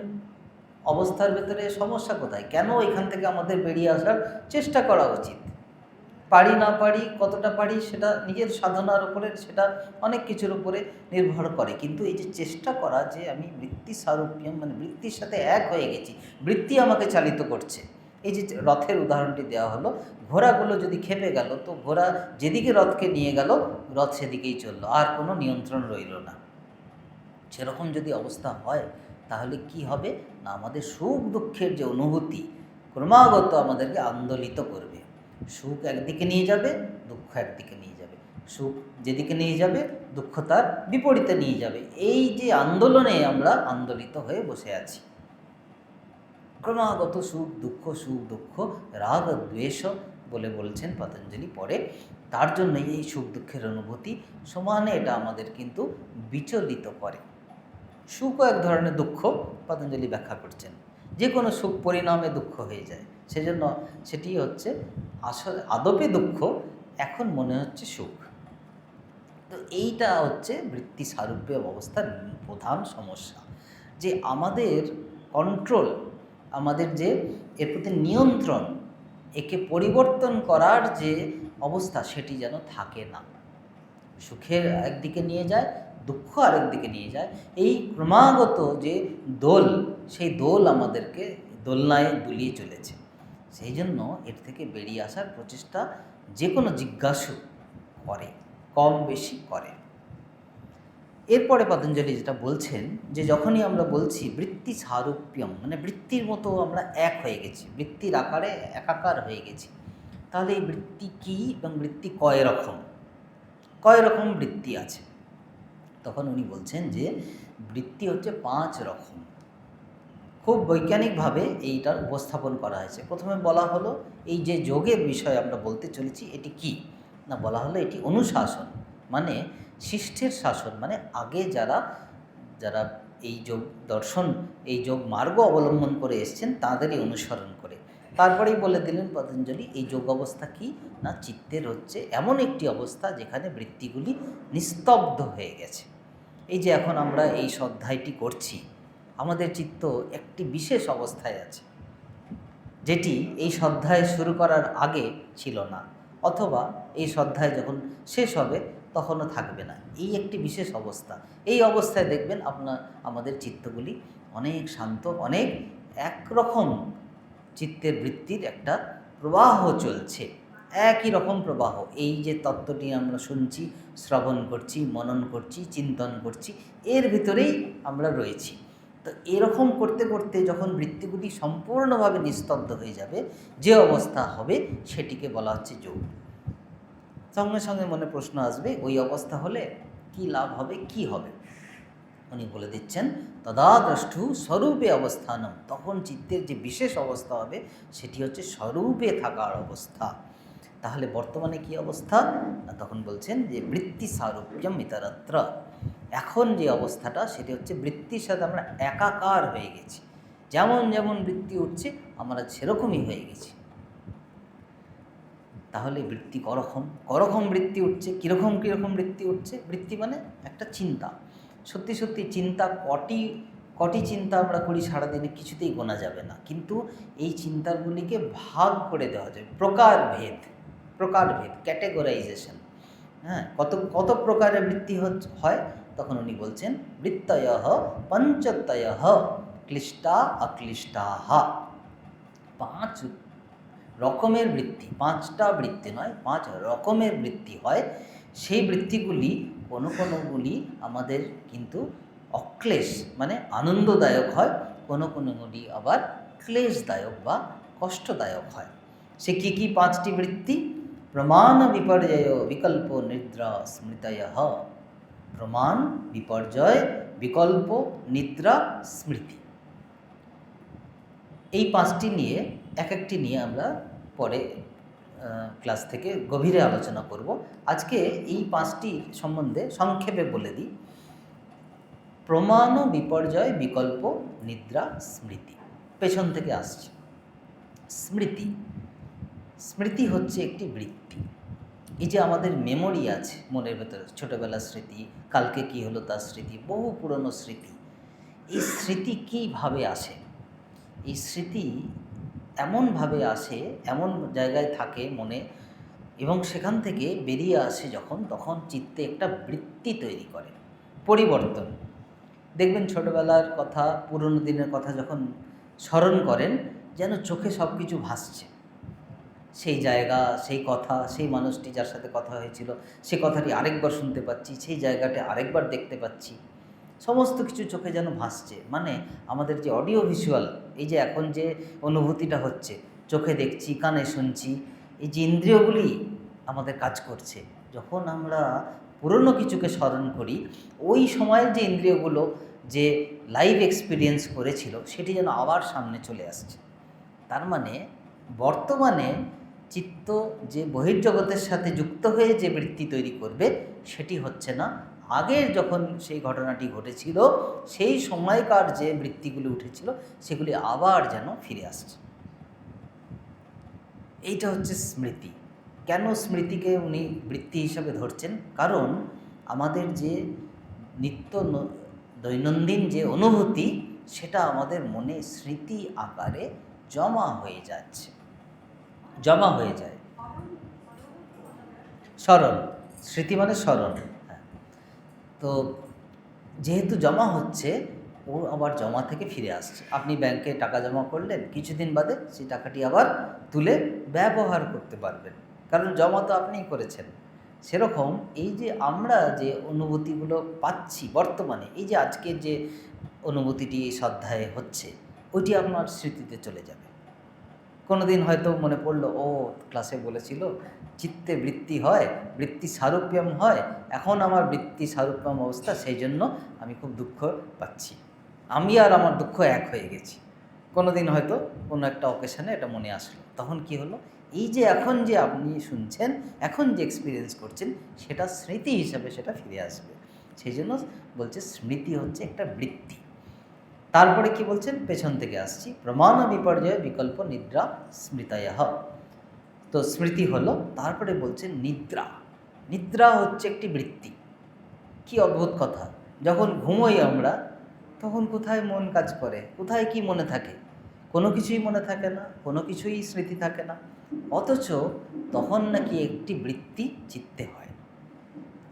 অবস্থার ভেতরে সমস্যা কোথায়? কেন এখান থেকে আমাদের বেরিয়ে আসার চেষ্টা করা উচিত? পারি না পারি, কতটা পারি, সেটা নিজের সাধনার উপরে, সেটা অনেক কিছুর উপরে নির্ভর করে। কিন্তু এই যে চেষ্টা করা, যে আমি বৃত্তি সারূপ্যম, মানে বৃত্তির সাথে এক হয়ে গেছি, বৃত্তি আমাকে চালিত করছে। এই যে রথের উদাহরণটি দেওয়া হলো, ঘোড়াগুলো যদি খেপে গেল, তো ঘোড়া যেদিকে রথকে নিয়ে গেল, রথ সেদিকেই চললো, আর কোনো নিয়ন্ত্রণ রইল না। সেরকম যদি অবস্থা হয়, তাহলে কি হবে না, আমাদের সুখ দুঃখের যে অনুভূতি ক্রমাগত আমাদেরকে আন্দোলিত করবে। সুখ একদিকে নিয়ে যাবে, দুঃখ একদিকে নিয়ে যাবে, সুখ যেদিকে নিয়ে যাবে, দুঃখ তার বিপরীতে নিয়ে যাবে। এই যে আন্দোলনে আমরা আন্দোলিত হয়ে বসে আছি, ক্রমাগত সুখ দুঃখ, রাগ দ্বেষ বলে বলছেন পতঞ্জলি পরে। তার জন্য এই সুখ দুঃখের অনুভূতি সমানে এটা আমাদের কিন্তু বিচলিত করে। সুখও এক ধরনের দুঃখ, পতঞ্জলি ব্যাখ্যা করছেন। যে কোনো সুখ পরিণামে দুঃখ হয়ে যায়, সেজন্য সেটি হচ্ছে আসলে আদপে দুঃখ, এখন মনে হচ্ছে সুখ। তো এইটা হচ্ছে বৃত্তি সারূপ্য অবস্থার প্রধান সমস্যা, যে আমাদের কন্ট্রোল, আমাদের যে এর প্রতি নিয়ন্ত্রণ, একে পরিবর্তন করার যে অবস্থা, সেটি যেন থাকে না। সুখের একদিকে নিয়ে যায়, দুঃখ আরেক দিকে নিয়ে যায়। এই ক্রমাগত যে দোল, সেই দোল আমাদেরকে দোলনায় দুলিয়ে চলেছে। সেই জন্য এর থেকে বেরিয়ে আসার প্রচেষ্টা যে কোনো জিজ্ঞাসু করে, কম বেশি করে। এরপরে পতঞ্জলি যেটা বলছেন, যে যখনই আমরা বলছি বৃত্তি সারূপ্যম, মানে বৃত্তির মতো আমরা এক হয়ে গেছি, বৃত্তির আকারে একাকার হয়ে গেছি, তাহলে এই বৃত্তি কী এবং বৃত্তি কয় রকম বৃত্তি আছে? তখন উনি বলছেন যে বৃত্তি হচ্ছে 5 রকম। খুব বৈজ্ঞানিকভাবে এইটার উপস্থাপন করা হয়েছে। প্রথমে বলা হলো এই যে যোগের বিষয় আমরা বলতে চলেছি এটি কি না, বলা হলো এটি অনুশাসন, মানে শিষ্টের শাসন, মানে আগে যারা যারা এই যোগ দর্শন, এই যোগ মার্গ অবলম্বন করে এসছেন তাদেরই অনুসরণ করে। তারপরেই বলে দিলেন পতঞ্জলি এই যোগ অবস্থা কি না, চিত্তের হচ্ছে এমন একটি অবস্থা যেখানে বৃত্তিগুলি নিস্তব্ধ হয়ে গেছে। এই যে এখন আমরা এই অধ্যায়টি করছি, আমাদের চিত্ত একটি বিশেষ অবস্থায় আছে, যেটি এই অধ্যায় শুরু করার আগে ছিল না, অথবা এই অধ্যায় যখন শেষ হবে তখনও থাকবে না। এই একটি বিশেষ অবস্থা, এই অবস্থায় দেখবেন আমাদের চিত্তগুলি অনেক শান্ত, অনেক একরকম চিত্তের বৃত্তির একটা প্রবাহ চলছে, একই রকম প্রবাহ। এই যে তত্ত্বটি আমরা শুনছি, শ্রবণ করছি, মনন করছি, চিন্তন করছি, এর ভিতরেই আমরা রয়েছি। তো এরকম করতে করতে যখন বৃত্তিগুলি সম্পূর্ণভাবে নিস্তব্ধ হয়ে যাবে, যে অবস্থা হবে সেটিকে বলা হচ্ছে যোগ। সঙ্গে সঙ্গে মনে প্রশ্ন আসবে, ওই অবস্থা হলে কি লাভ হবে, কি হবে? উনি বলে দিচ্ছেন তদা দ্রষ্টু স্বরূপে অবস্থানম, তখন চিত্তের যে বিশেষ অবস্থা হবে সেটি হচ্ছে স্বরূপে থাকার অবস্থা। তাহলে বর্তমানে কি অবস্থা না, তখন বলছেন যে বৃত্তি সারূপ্যম ইতরত্র, এখন যে অবস্থাটা সেটি হচ্ছে বৃত্তির সাথে আমরা একাকার হয়ে গেছি, যেমন যেমন বৃত্তি উঠছে আমরা সেরকমই হয়ে গেছি। তাহলে বৃত্তি করকম বৃত্তি উঠছে, কীরকম বৃত্তি উঠছে? বৃত্তি মানে একটা চিন্তা, সত্যি সত্যি চিন্তা কটি চিন্তা আমরা করি সারাদিনে কিছুতেই গোনা যাবে না, কিন্তু এই চিন্তাগুলিকে ভাগ করে দেওয়া যায়, প্রকারভেদ, ক্যাটেগরাইজেশন। হ্যাঁ, কত প্রকারের বৃত্তি হয়? তখন উনি বলছেন বৃত্তয়ঃ পঞ্চতয়ঃ ক্লিষ্টা অক্লিষ্টাঃ, 5 রকমের বৃত্তি, 5টা বৃত্তি নয়, 5 রকমের বৃত্তি হয়। সেই বৃত্তিগুলি কোনোগুলি আমাদের কিন্তু অক্লেশ মানে আনন্দদায়ক হয়, কোনোগুলি আবার ক্লেশদায়ক বা কষ্টদায়ক হয়। সে কী 5টি বৃত্তি? প্রমাণ বিপর্যয় বিকল্প নিদ্রা স্মৃতয়ঃ, প্রমাণ, বিপর্যয়, বিকল্প, নিদ্রা, স্মৃতি। এই 5টি নিয়ে এক একটি নিয়ে আমরা পরে ক্লাস থেকে গভীরে আলোচনা করব। আজকে এই 5টি সম্বন্ধে সংক্ষেপে বলে দিই। প্রমাণ, বিপর্যয়, বিকল্প, নিদ্রা, স্মৃতি। পেছন থেকে আসছে। স্মৃতি হচ্ছে একটি বৃত্তি। এই যে আমাদের মেমোরি আছে মনের ভেতরে, ছোটোবেলার স্মৃতি, কালকে কি হলো তার স্মৃতি, বহু পুরনো স্মৃতি। এই স্মৃতি কীভাবে আসে? এই স্মৃতি এমনভাবে আসে, এমন জায়গায় থাকে মনে, এবং সেখান থেকে বেরিয়ে আসে তখন চিত্তে একটা বৃত্তি তৈরি করে, পরিবর্তন। দেখবেন ছোটোবেলার কথা, পুরনো দিনের কথা যখন স্মরণ করেন, যেন চোখে সব কিছু ভাসছে, সেই জায়গা, সেই কথা, সেই মানুষটি যার সাথে কথা হয়েছিল সে কথাটি আরেকবার শুনতে পাচ্ছি, সেই জায়গাটা আরেকবার দেখতে পাচ্ছি, সমস্ত কিছু চোখে যেন ভাসছে। মানে আমাদের যে অডিও ভিজুয়াল, এই যে এখন যে অনুভূতিটা হচ্ছে, চোখে দেখছি, কানে শুনছি, এই যে ইন্দ্রিয়গুলি আমাদের কাজ করছে, যখন আমরা পুরনো কিছুকে স্মরণ করি, ওই সময়ের যে ইন্দ্রিয়গুলো যে লাইভ এক্সপিরিয়েন্স করেছিল সেটি যেন আবার সামনে চলে আসছে। তার মানে বর্তমানে চিত্ত যে বহির্জগতের সাথে যুক্ত হয়ে যে বৃত্তি তৈরি করবে সেটি হচ্ছে না, আগের যখন সেই ঘটনাটি ঘটেছিল সেই সময়কার যে বৃত্তিগুলি উঠেছিল সেগুলি আবার যেন ফিরে আসছে। এইটা হচ্ছে স্মৃতি। কেন স্মৃতিকে উনি বৃত্তি হিসাবে ধরছেন? কারণ আমাদের যে নিত্য দৈনন্দিন যে অনুভূতি সেটা আমাদের মনে স্মৃতি আকারে জমা হয়ে যায়। স্মরণ, স্মৃতি মানে স্মরণ। হ্যাঁ, তো যেহেতু জমা হচ্ছে, ও আবার জমা থেকে ফিরে আসছে। আপনি ব্যাংকে টাকা জমা করলেন, কিছুদিন বাদে সেই টাকাটি আবার তুলে ব্যবহার করতে পারবেন, কারণ জমা তো আপনিই করেছেন। সেরকম এই যে আমরা যে অনুভূতিগুলো পাচ্ছি বর্তমানে, এই যে আজকের যে অনুভূতিটি এই অধ্যায়ে হচ্ছে, ওইটি আপনার স্মৃতিতে চলে যাবে। কোনো দিন হয়তো মনে পড়লো, ও ক্লাসে বলেছিল চিত্তে বৃত্তি হয়, বৃত্তি সারূপ্যম হয়, এখন আমার বৃত্তি সারূপ্যম অবস্থা, সেই জন্য আমি খুব দুঃখ পাচ্ছি, আমি আর আমার দুঃখ এক হয়ে গেছি। কোনো দিন হয়তো কোনো একটা অকেশনে এটা মনে আসলো, তখন কি হলো, এই যে এখন যে আপনি শুনছেন, এখন যে এক্সপিরিয়েন্স করছেন, সেটা স্মৃতি হিসাবে সেটা ফিরে আসবে। সেই জন্য বলছে স্মৃতি হচ্ছে একটা বৃত্তি। তারপরে কি বলছেন, পেছন থেকে আসছি, প্রমাণ বিপর্যয় বিকল্প নিদ্রা স্মৃতয়। তো স্মৃতি হলো, তারপরে বলছেন নিদ্রা। নিদ্রা হচ্ছে একটি বৃত্তি। কি অদ্ভুত কথা, যখন ঘুমোই আমরা, তখন কোথায় মন কাজ করে, কোথায় কি মনে থাকে, কোনো কিছুই মনে থাকে না, কোনো কিছুই স্মৃতি থাকে না, অথচ তখন নাকি একটি বৃত্তি চিত্তে হয়।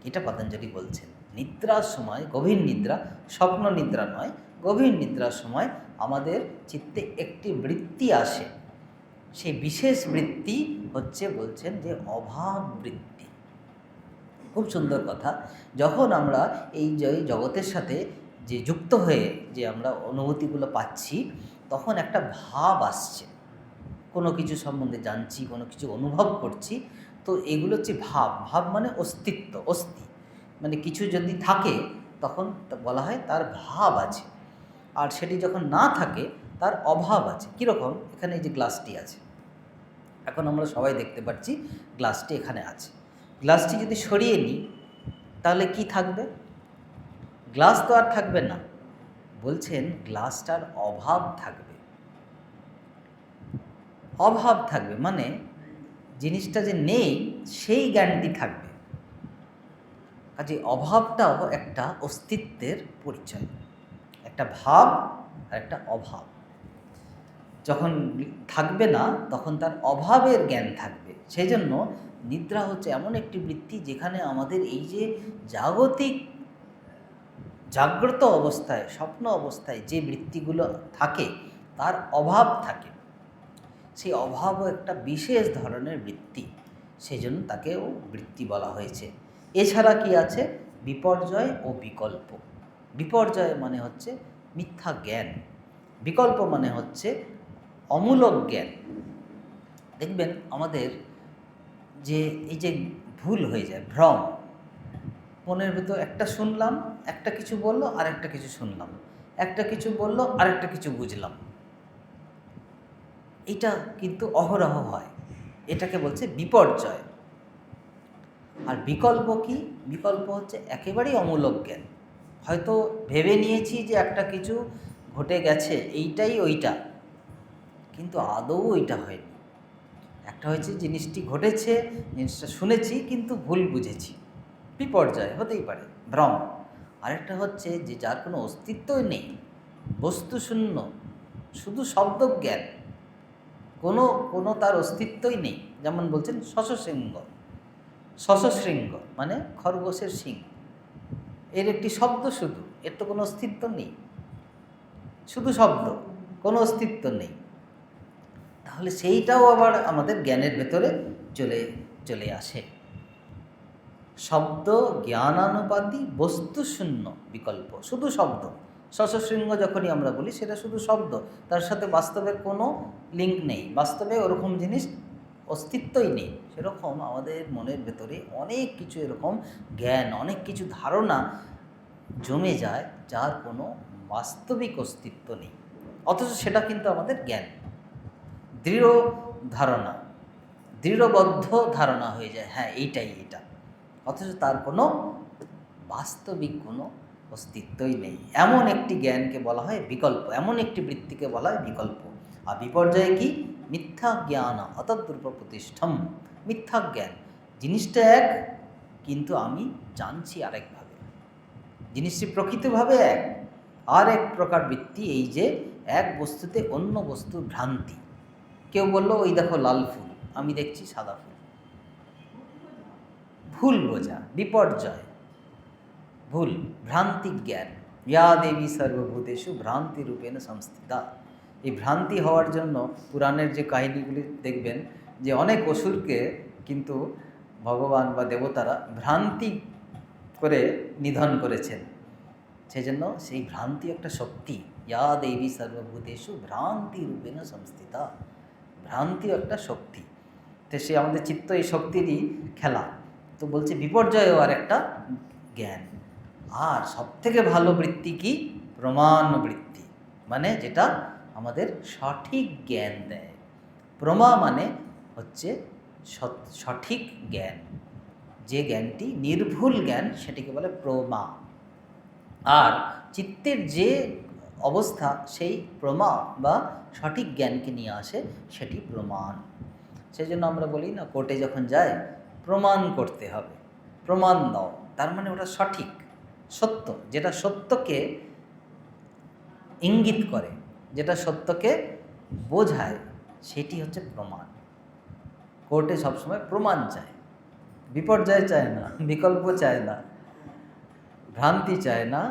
এটা পতঞ্জলি বলছেন, নিদ্রার সময়, গভীর নিদ্রা, স্বপ্ন নিদ্রা নয়, গভীর নিদ্রার সময় আমাদের চিত্তে একটি বৃত্তি আসে। সেই বিশেষ বৃত্তি হচ্ছে, বলছেন যে অভাব বৃত্তি। খুব সুন্দর কথা। যখন আমরা এই জগতের সাথে যে যুক্ত হয়ে যে আমরা অনুভূতিগুলো পাচ্ছি, তখন একটা ভাব আসছে, কোনো কিছু সম্বন্ধে জানছি, কোনো কিছু অনুভব করছি, তো এগুলো হচ্ছে ভাব। ভাব মানে অস্তিত্ব, অস্থি, মানে কিছু যদি থাকে তখন বলা হয় তার ভাব আছে, আর সেটি যখন না থাকে তার অভাব আছে। কীরকম, এখানে এই যে গ্লাসটি আছে, এখন আমরা সবাই দেখতে পাচ্ছি গ্লাসটি এখানে আছে, গ্লাসটি যদি সরিয়ে নিই তাহলে কি থাকবে, গ্লাস তো আর থাকবে না। বলছেন গ্লাসটার অভাব থাকবে। অভাব থাকবে মানে জিনিসটা যে নেই সেই জ্ঞানটি থাকবে। কাজে অভাবটাও একটা অস্তিত্বের পরিচয়, একটা ভাব আর একটা অভাব। যখন থাকবে না তখন তার অভাবের জ্ঞান থাকবে। সেই জন্য নিদ্রা হচ্ছে এমন একটি বৃত্তি যেখানে আমাদের এই যে জাগতিক জাগ্রত অবস্থায়, স্বপ্ন অবস্থায় যে বৃত্তিগুলো থাকে তার অভাব থাকে। সেই অভাবও একটা বিশেষ ধরনের বৃত্তি, সেই জন্য তাকেও বৃত্তি বলা হয়েছে। এছাড়া কি আছে, বিপর্যয় ও বিকল্প। বিপর্যয় মানে হচ্ছে মিথ্যা জ্ঞান, বিকল্প মানে হচ্ছে অমূলক জ্ঞান। দেখবেন আমাদের যে এই যে ভুল হয়ে যায়, ভ্রম, মনের ভিতর একটা শুনলাম, একটা কিছু বললো, আর একটা কিছু শুনলাম, একটা কিছু বললো, আর একটা কিছু বুঝলাম, এটা কিন্তু অহরহ হয়, এটাকে বলছে বিপর্যয়। আর বিকল্প কি, বিকল্প হচ্ছে একেবারেই অমূলক জ্ঞান। হয়তো ভেবে নিয়েছি যে একটা কিছু ঘটে গেছে, এইটাই ওইটা, কিন্তু আদৌ ওইটা হয়নি। একটা হয়েছে জিনিসটি ঘটেছে, জিনিসটা শুনেছি কিন্তু ভুল বুঝেছি, বিপর্যয় হতেই পারে, ভ্রম। আরেকটা হচ্ছে যে যার কোনো অস্তিত্বই নেই, বস্তুশূন্য, শুধু শব্দজ্ঞান, কোনো কোনো তার অস্তিত্বই নেই। যেমন বলছেন শশশৃঙ্গ, শশশৃঙ্গ মানে খরগোশের শিং, এর একটি শব্দ শুধু, এর তো কোনো অস্তিত্ব নেই, শুধু শব্দ, কোনো অস্তিত্ব নেই। তাহলে সেইটাও আবার আমাদের জ্ঞানের ভেতরে চলে আসে। শব্দ জ্ঞানানুপাতি বস্তুশূন্য বিকল্প, শুধু শব্দ। শশশৃঙ্গ যখনই আমরা বলি সেটা শুধু শব্দ, তার সাথে বাস্তবের কোনো লিঙ্ক নেই, বাস্তবে ওরকম জিনিস অস্তিত্বই নেই। সেরকম আমাদের মনের ভেতরে অনেক কিছু এরকম জ্ঞান, অনেক কিছু ধারণা জমে যায় যার কোনো বাস্তবিক অস্তিত্ব নেই, অথচ সেটা কিন্তু আমাদের জ্ঞান, দৃঢ় ধারণা, দৃঢ়বদ্ধ ধারণা হয়ে যায়, হ্যাঁ এইটাই এটা, অথচ তার কোনো বাস্তবিক কোনো অস্তিত্বই নেই। এমন একটি জ্ঞানকে বলা হয় বিকল্প, এমন একটি বৃত্তিকে বলা হয় বিকল্প। আর বিপর্যয় কি, মিথ্যা জ্ঞান অতদ্রূপ প্রতিষ্ঠম। মিথ্যা জ্ঞান, জিনিসটা এক কিন্তু আমি জানছি আরেকভাবে, জিনিসটি প্রকৃতভাবে এক, আর এক প্রকার বৃত্তি, এই যে এক বস্তুতে অন্য বস্তুর ভ্রান্তি। কেউ বললো ওই দেখো লাল ফুল, আমি দেখছি সাদা ফুল, ভুল বোঝা, বিপর্যয়, ভুল, ভ্রান্তি জ্ঞান। ইয়া দেবী সর্বভূতেষু ভ্রান্তি রূপেণ সংস্থিতা। এই ভ্রান্তি হওয়ার জন্য পুরাণের যে কাহিনীগুলি দেখবেন যে অনেক অসুরকে কিন্তু ভগবান বা দেবতারা ভ্রান্তি করে নিধন করেছেন। সেই জন্য সেই ভ্রান্তি একটা শক্তি, ইয়া দেবী সর্বভূতেষু ভ্রান্তি রূপেণ সংস্থিতা। ভ্রান্তিও একটা শক্তি। তো সে আমাদের চিত্ত এই শক্তিরই খেলা। তো বলছে বিপর্যয়ও আর একটা জ্ঞান। আর সবথেকে ভালো বৃত্তি কি? প্রমাণ বৃত্তি, মানে যেটা আমাদের সঠিক জ্ঞান দেয়। প্রমা মানে হচ্ছে সঠিক জ্ঞান, যে জ্ঞানটি নির্ভুল জ্ঞান সেটিকে বলে প্রমা। আর চিত্তের যে অবস্থা সেই প্রমা বা সঠিক জ্ঞানকে নিয়ে আসে সেটি প্রমাণ। সেই জন্য আমরা বলি না, কোর্টে যখন যায় প্রমাণ করতে হবে, প্রমাণ দাও, তার মানে ওটা সঠিক, সত্য, যেটা সত্যকে ইঙ্গিত করে, যেটা সত্যকে বোঝায়, সেটি হচ্ছে প্রমাণ। কোর্টে সবসময় প্রমাণ চায়, বিপর্যয় চায় না, বিকল্প চায় না, ভ্রান্তি চায় না,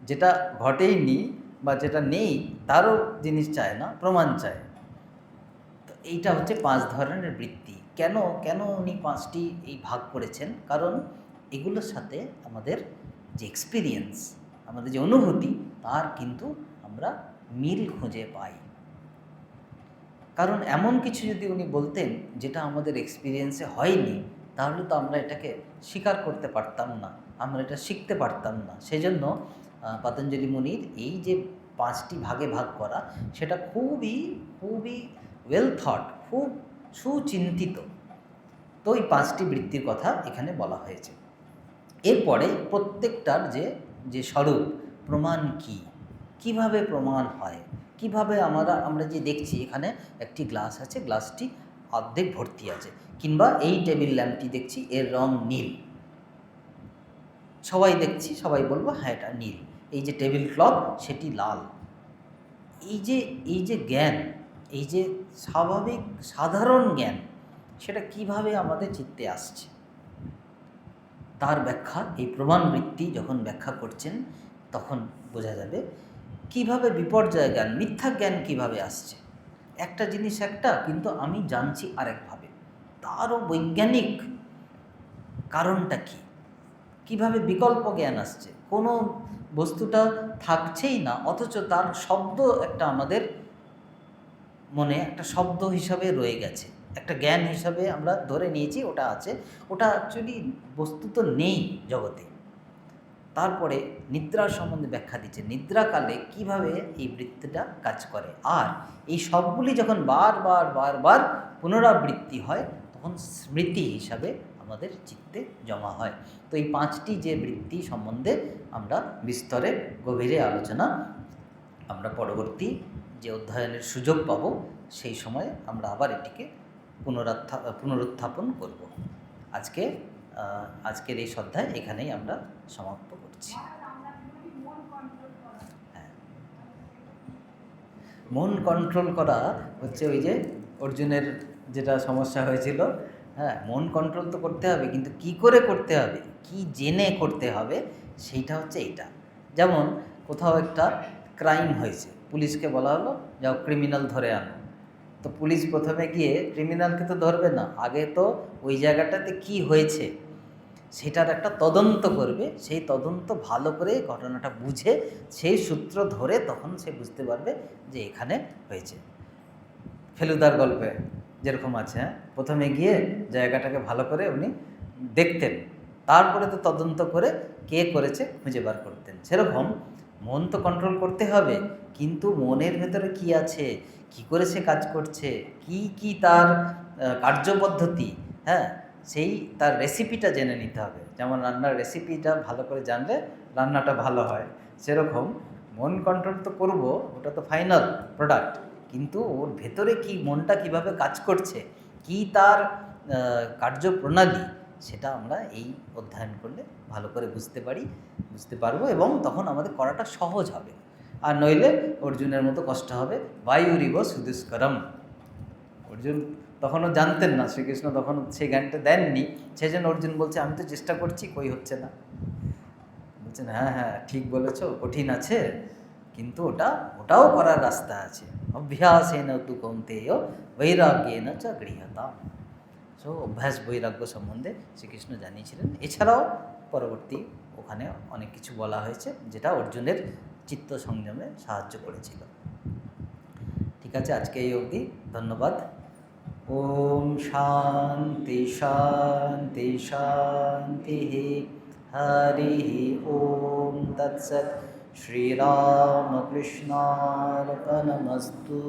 যেটা ঘটেইনি বা যেটা নেই তারও জিনিস চায় না, প্রমাণ চায়। তো এইটা হচ্ছে 5 ধরনের বৃত্তি। কেন কেন উনি 5টি এই ভাগ করেছেন? কারণ এগুলোর সাথে আমাদের যে এক্সপিরিয়েন্স, আমাদের যে অনুভূতি, তার কিন্তু আমরা মিল খুঁজে পাই। কারণ এমন কিছু যদি উনি বলতেন যেটা আমাদের এক্সপিরিয়েন্সে হয়নি, তাহলে তো আমরা এটাকে স্বীকার করতে পারতাম না, আমরা এটা শিখতে পারতাম না। সেজন্য পতঞ্জলি মুনির এই যে 5টি ভাগে ভাগ করা, সেটা খুবই খুবই ওয়েল থট, খুব সুচিন্তিত। তো এই 5টি বৃত্তির কথা এখানে বলা হয়েছে। এরপরে প্রত্যেকটার যে যে স্বরূপ, প্রমাণ কি, কিভাবে প্রমাণ হয়, কিভাবে আমরা যে দেখছি এখানে একটি গ্লাস আছে, গ্লাসটি অর্ধেক ভর্তি আছে, কিংবা এই টেবিল ল্যাম্পটি দেখছি এর রং নীল, সবাই দেখছি, সবাই বলবো হ্যাঁ এটা নীল। এই যে টেবিল ক্লথ সেটি লাল। এই যে জ্ঞান, এই যে স্বাভাবিক সাধারণ জ্ঞান, সেটা কিভাবে আমাদের চিত্তে আসছে, তার ব্যাখ্যা এই প্রমাণ বৃত্তি যখন ব্যাখ্যা করছেন তখন বোঝা যাবে কিভাবে বিপর্যয় জ্ঞান, মিথ্যা জ্ঞান কিভাবে আসছে। একটা জিনিস একটা, কিন্তু আমি জানছি আরেকভাবে, তারও বৈজ্ঞানিক কারণটা কি, কিভাবে বিকল্প জ্ঞান আসছে, কোনো বস্তুটা থাকছেই না অথচ তার শব্দ একটা আমাদের মনে একটা শব্দ হিসাবে রয়ে গেছে, একটা জ্ঞান হিসাবে আমরা ধরে নিয়েছি ওটা আছে, ওটা অ্যাকচুয়ালি বস্তু তো নেই জগতে। তারপরে নিদ্রার সম্বন্ধে ব্যাখ্যা দিচ্ছে, নিদ্রাকালে কিভাবে এই বৃত্তিটা কাজ করে। আর এই সবগুলি যখন বারবার বারবার পুনরাবৃত্তি হয় তখন স্মৃতি হিসাবে আমাদের চিত্তে জমা হয়। তো এই 5টি যে বৃত্তি সম্বন্ধে আমরা বিস্তরে গভীরে আলোচনা আমরা পরবর্তী যে অধ্যয়নের সুযোগ পাব সেই সময় আমরা আবার এটিকে পুনরুত্থাপন করব। আজকের এই অধ্যায় এখানেই আমরা সমাপ্ত করছি। হ্যাঁ, মন কন্ট্রোল করা হচ্ছে ওই যে অর্জুনের যেটা সমস্যা হয়েছিল। হ্যাঁ, মন কন্ট্রোল তো করতে হবে, কিন্তু কি করে করতে হবে, কি জেনে করতে হবে, সেইটা হচ্ছে এইটা। যেমন কোথাও একটা ক্রাইম হয়েছে, পুলিশকে বলা হলো যাও ক্রিমিনাল ধরে আনো। তো পুলিশ প্রথমে গিয়ে ক্রিমিনালকে তো ধরবে না, আগে তো ওই জায়গাটাতে কি হয়েছে সেটার একটা তদন্ত করবে। সেই তদন্ত ভালো করে ঘটনাটা বুঝে সেই সূত্র ধরে তখন সে বুঝতে পারবে যে এখানে হয়েছে। ফেলুদার গল্পে যেরকম আছে, হ্যাঁ, প্রথমে গিয়ে জায়গাটাকে ভালো করে উনি দেখতেন, তারপরে তো তদন্ত করে কে করেছে খুঁজে বার করতেন। সেরকম মন তো কন্ট্রোল করতে হবে, কিন্তু মনের ভেতরে কি আছে, কি করে সে কাজ করছে, কি তার কার্যপদ্ধতি, হ্যাঁ, সেই তার রেসিপিটা জেনে নিতে হবে। যেমন রান্নার রেসিপিটা ভালো করে জানলে রান্নাটা ভালো হয়, সেরকম মন কন্ট্রোল তো করব, ওটা তো ফাইনাল প্রোডাক্ট, কিন্তু ওর ভেতরে কি, মনটা কিভাবে কাজ করছে, কি তার কার্যপ্রণালী, সেটা আমরা এই অধ্যয়ন করলে ভালো করে বুঝতে পারবো, এবং তখন আমাদের করাটা সহজ হবে। আর নইলে অর্জুনের মতো কষ্ট হবে। বায়ুরিব সুদুষ্করম। অর্জুন তখনও জানতেন না, শ্রীকৃষ্ণ তখন সেই জ্ঞানটা দেননি, সেই জন্য অর্জুন বলছে আমি তো চেষ্টা করছি, কই হচ্ছে না। বলছেন হ্যাঁ হ্যাঁ ঠিক বলেছো, কঠিন আছে, কিন্তু ওটাও করার রাস্তা আছে। অভ্যাসেন তু কৌন্তেয় বৈরাগ্যেন চ গৃহ্যতাম। সো অভ্যাস বৈরাগ্য সম্বন্ধে শ্রীকৃষ্ণ জানিয়েছিলেন। এছাড়াও পরবর্তী ওখানে অনেক কিছু বলা হয়েছে যেটা অর্জুনের চিত্ত সংযমে সাহায্য করেছিল। ঠিক আছে, আজকে এই অবধি। ধন্যবাদ। ওম শান্তি শান্তি শান্তি। হরি ওম তৎসৎ। শ্রীরামকৃষ্ণার্পণমস্তু।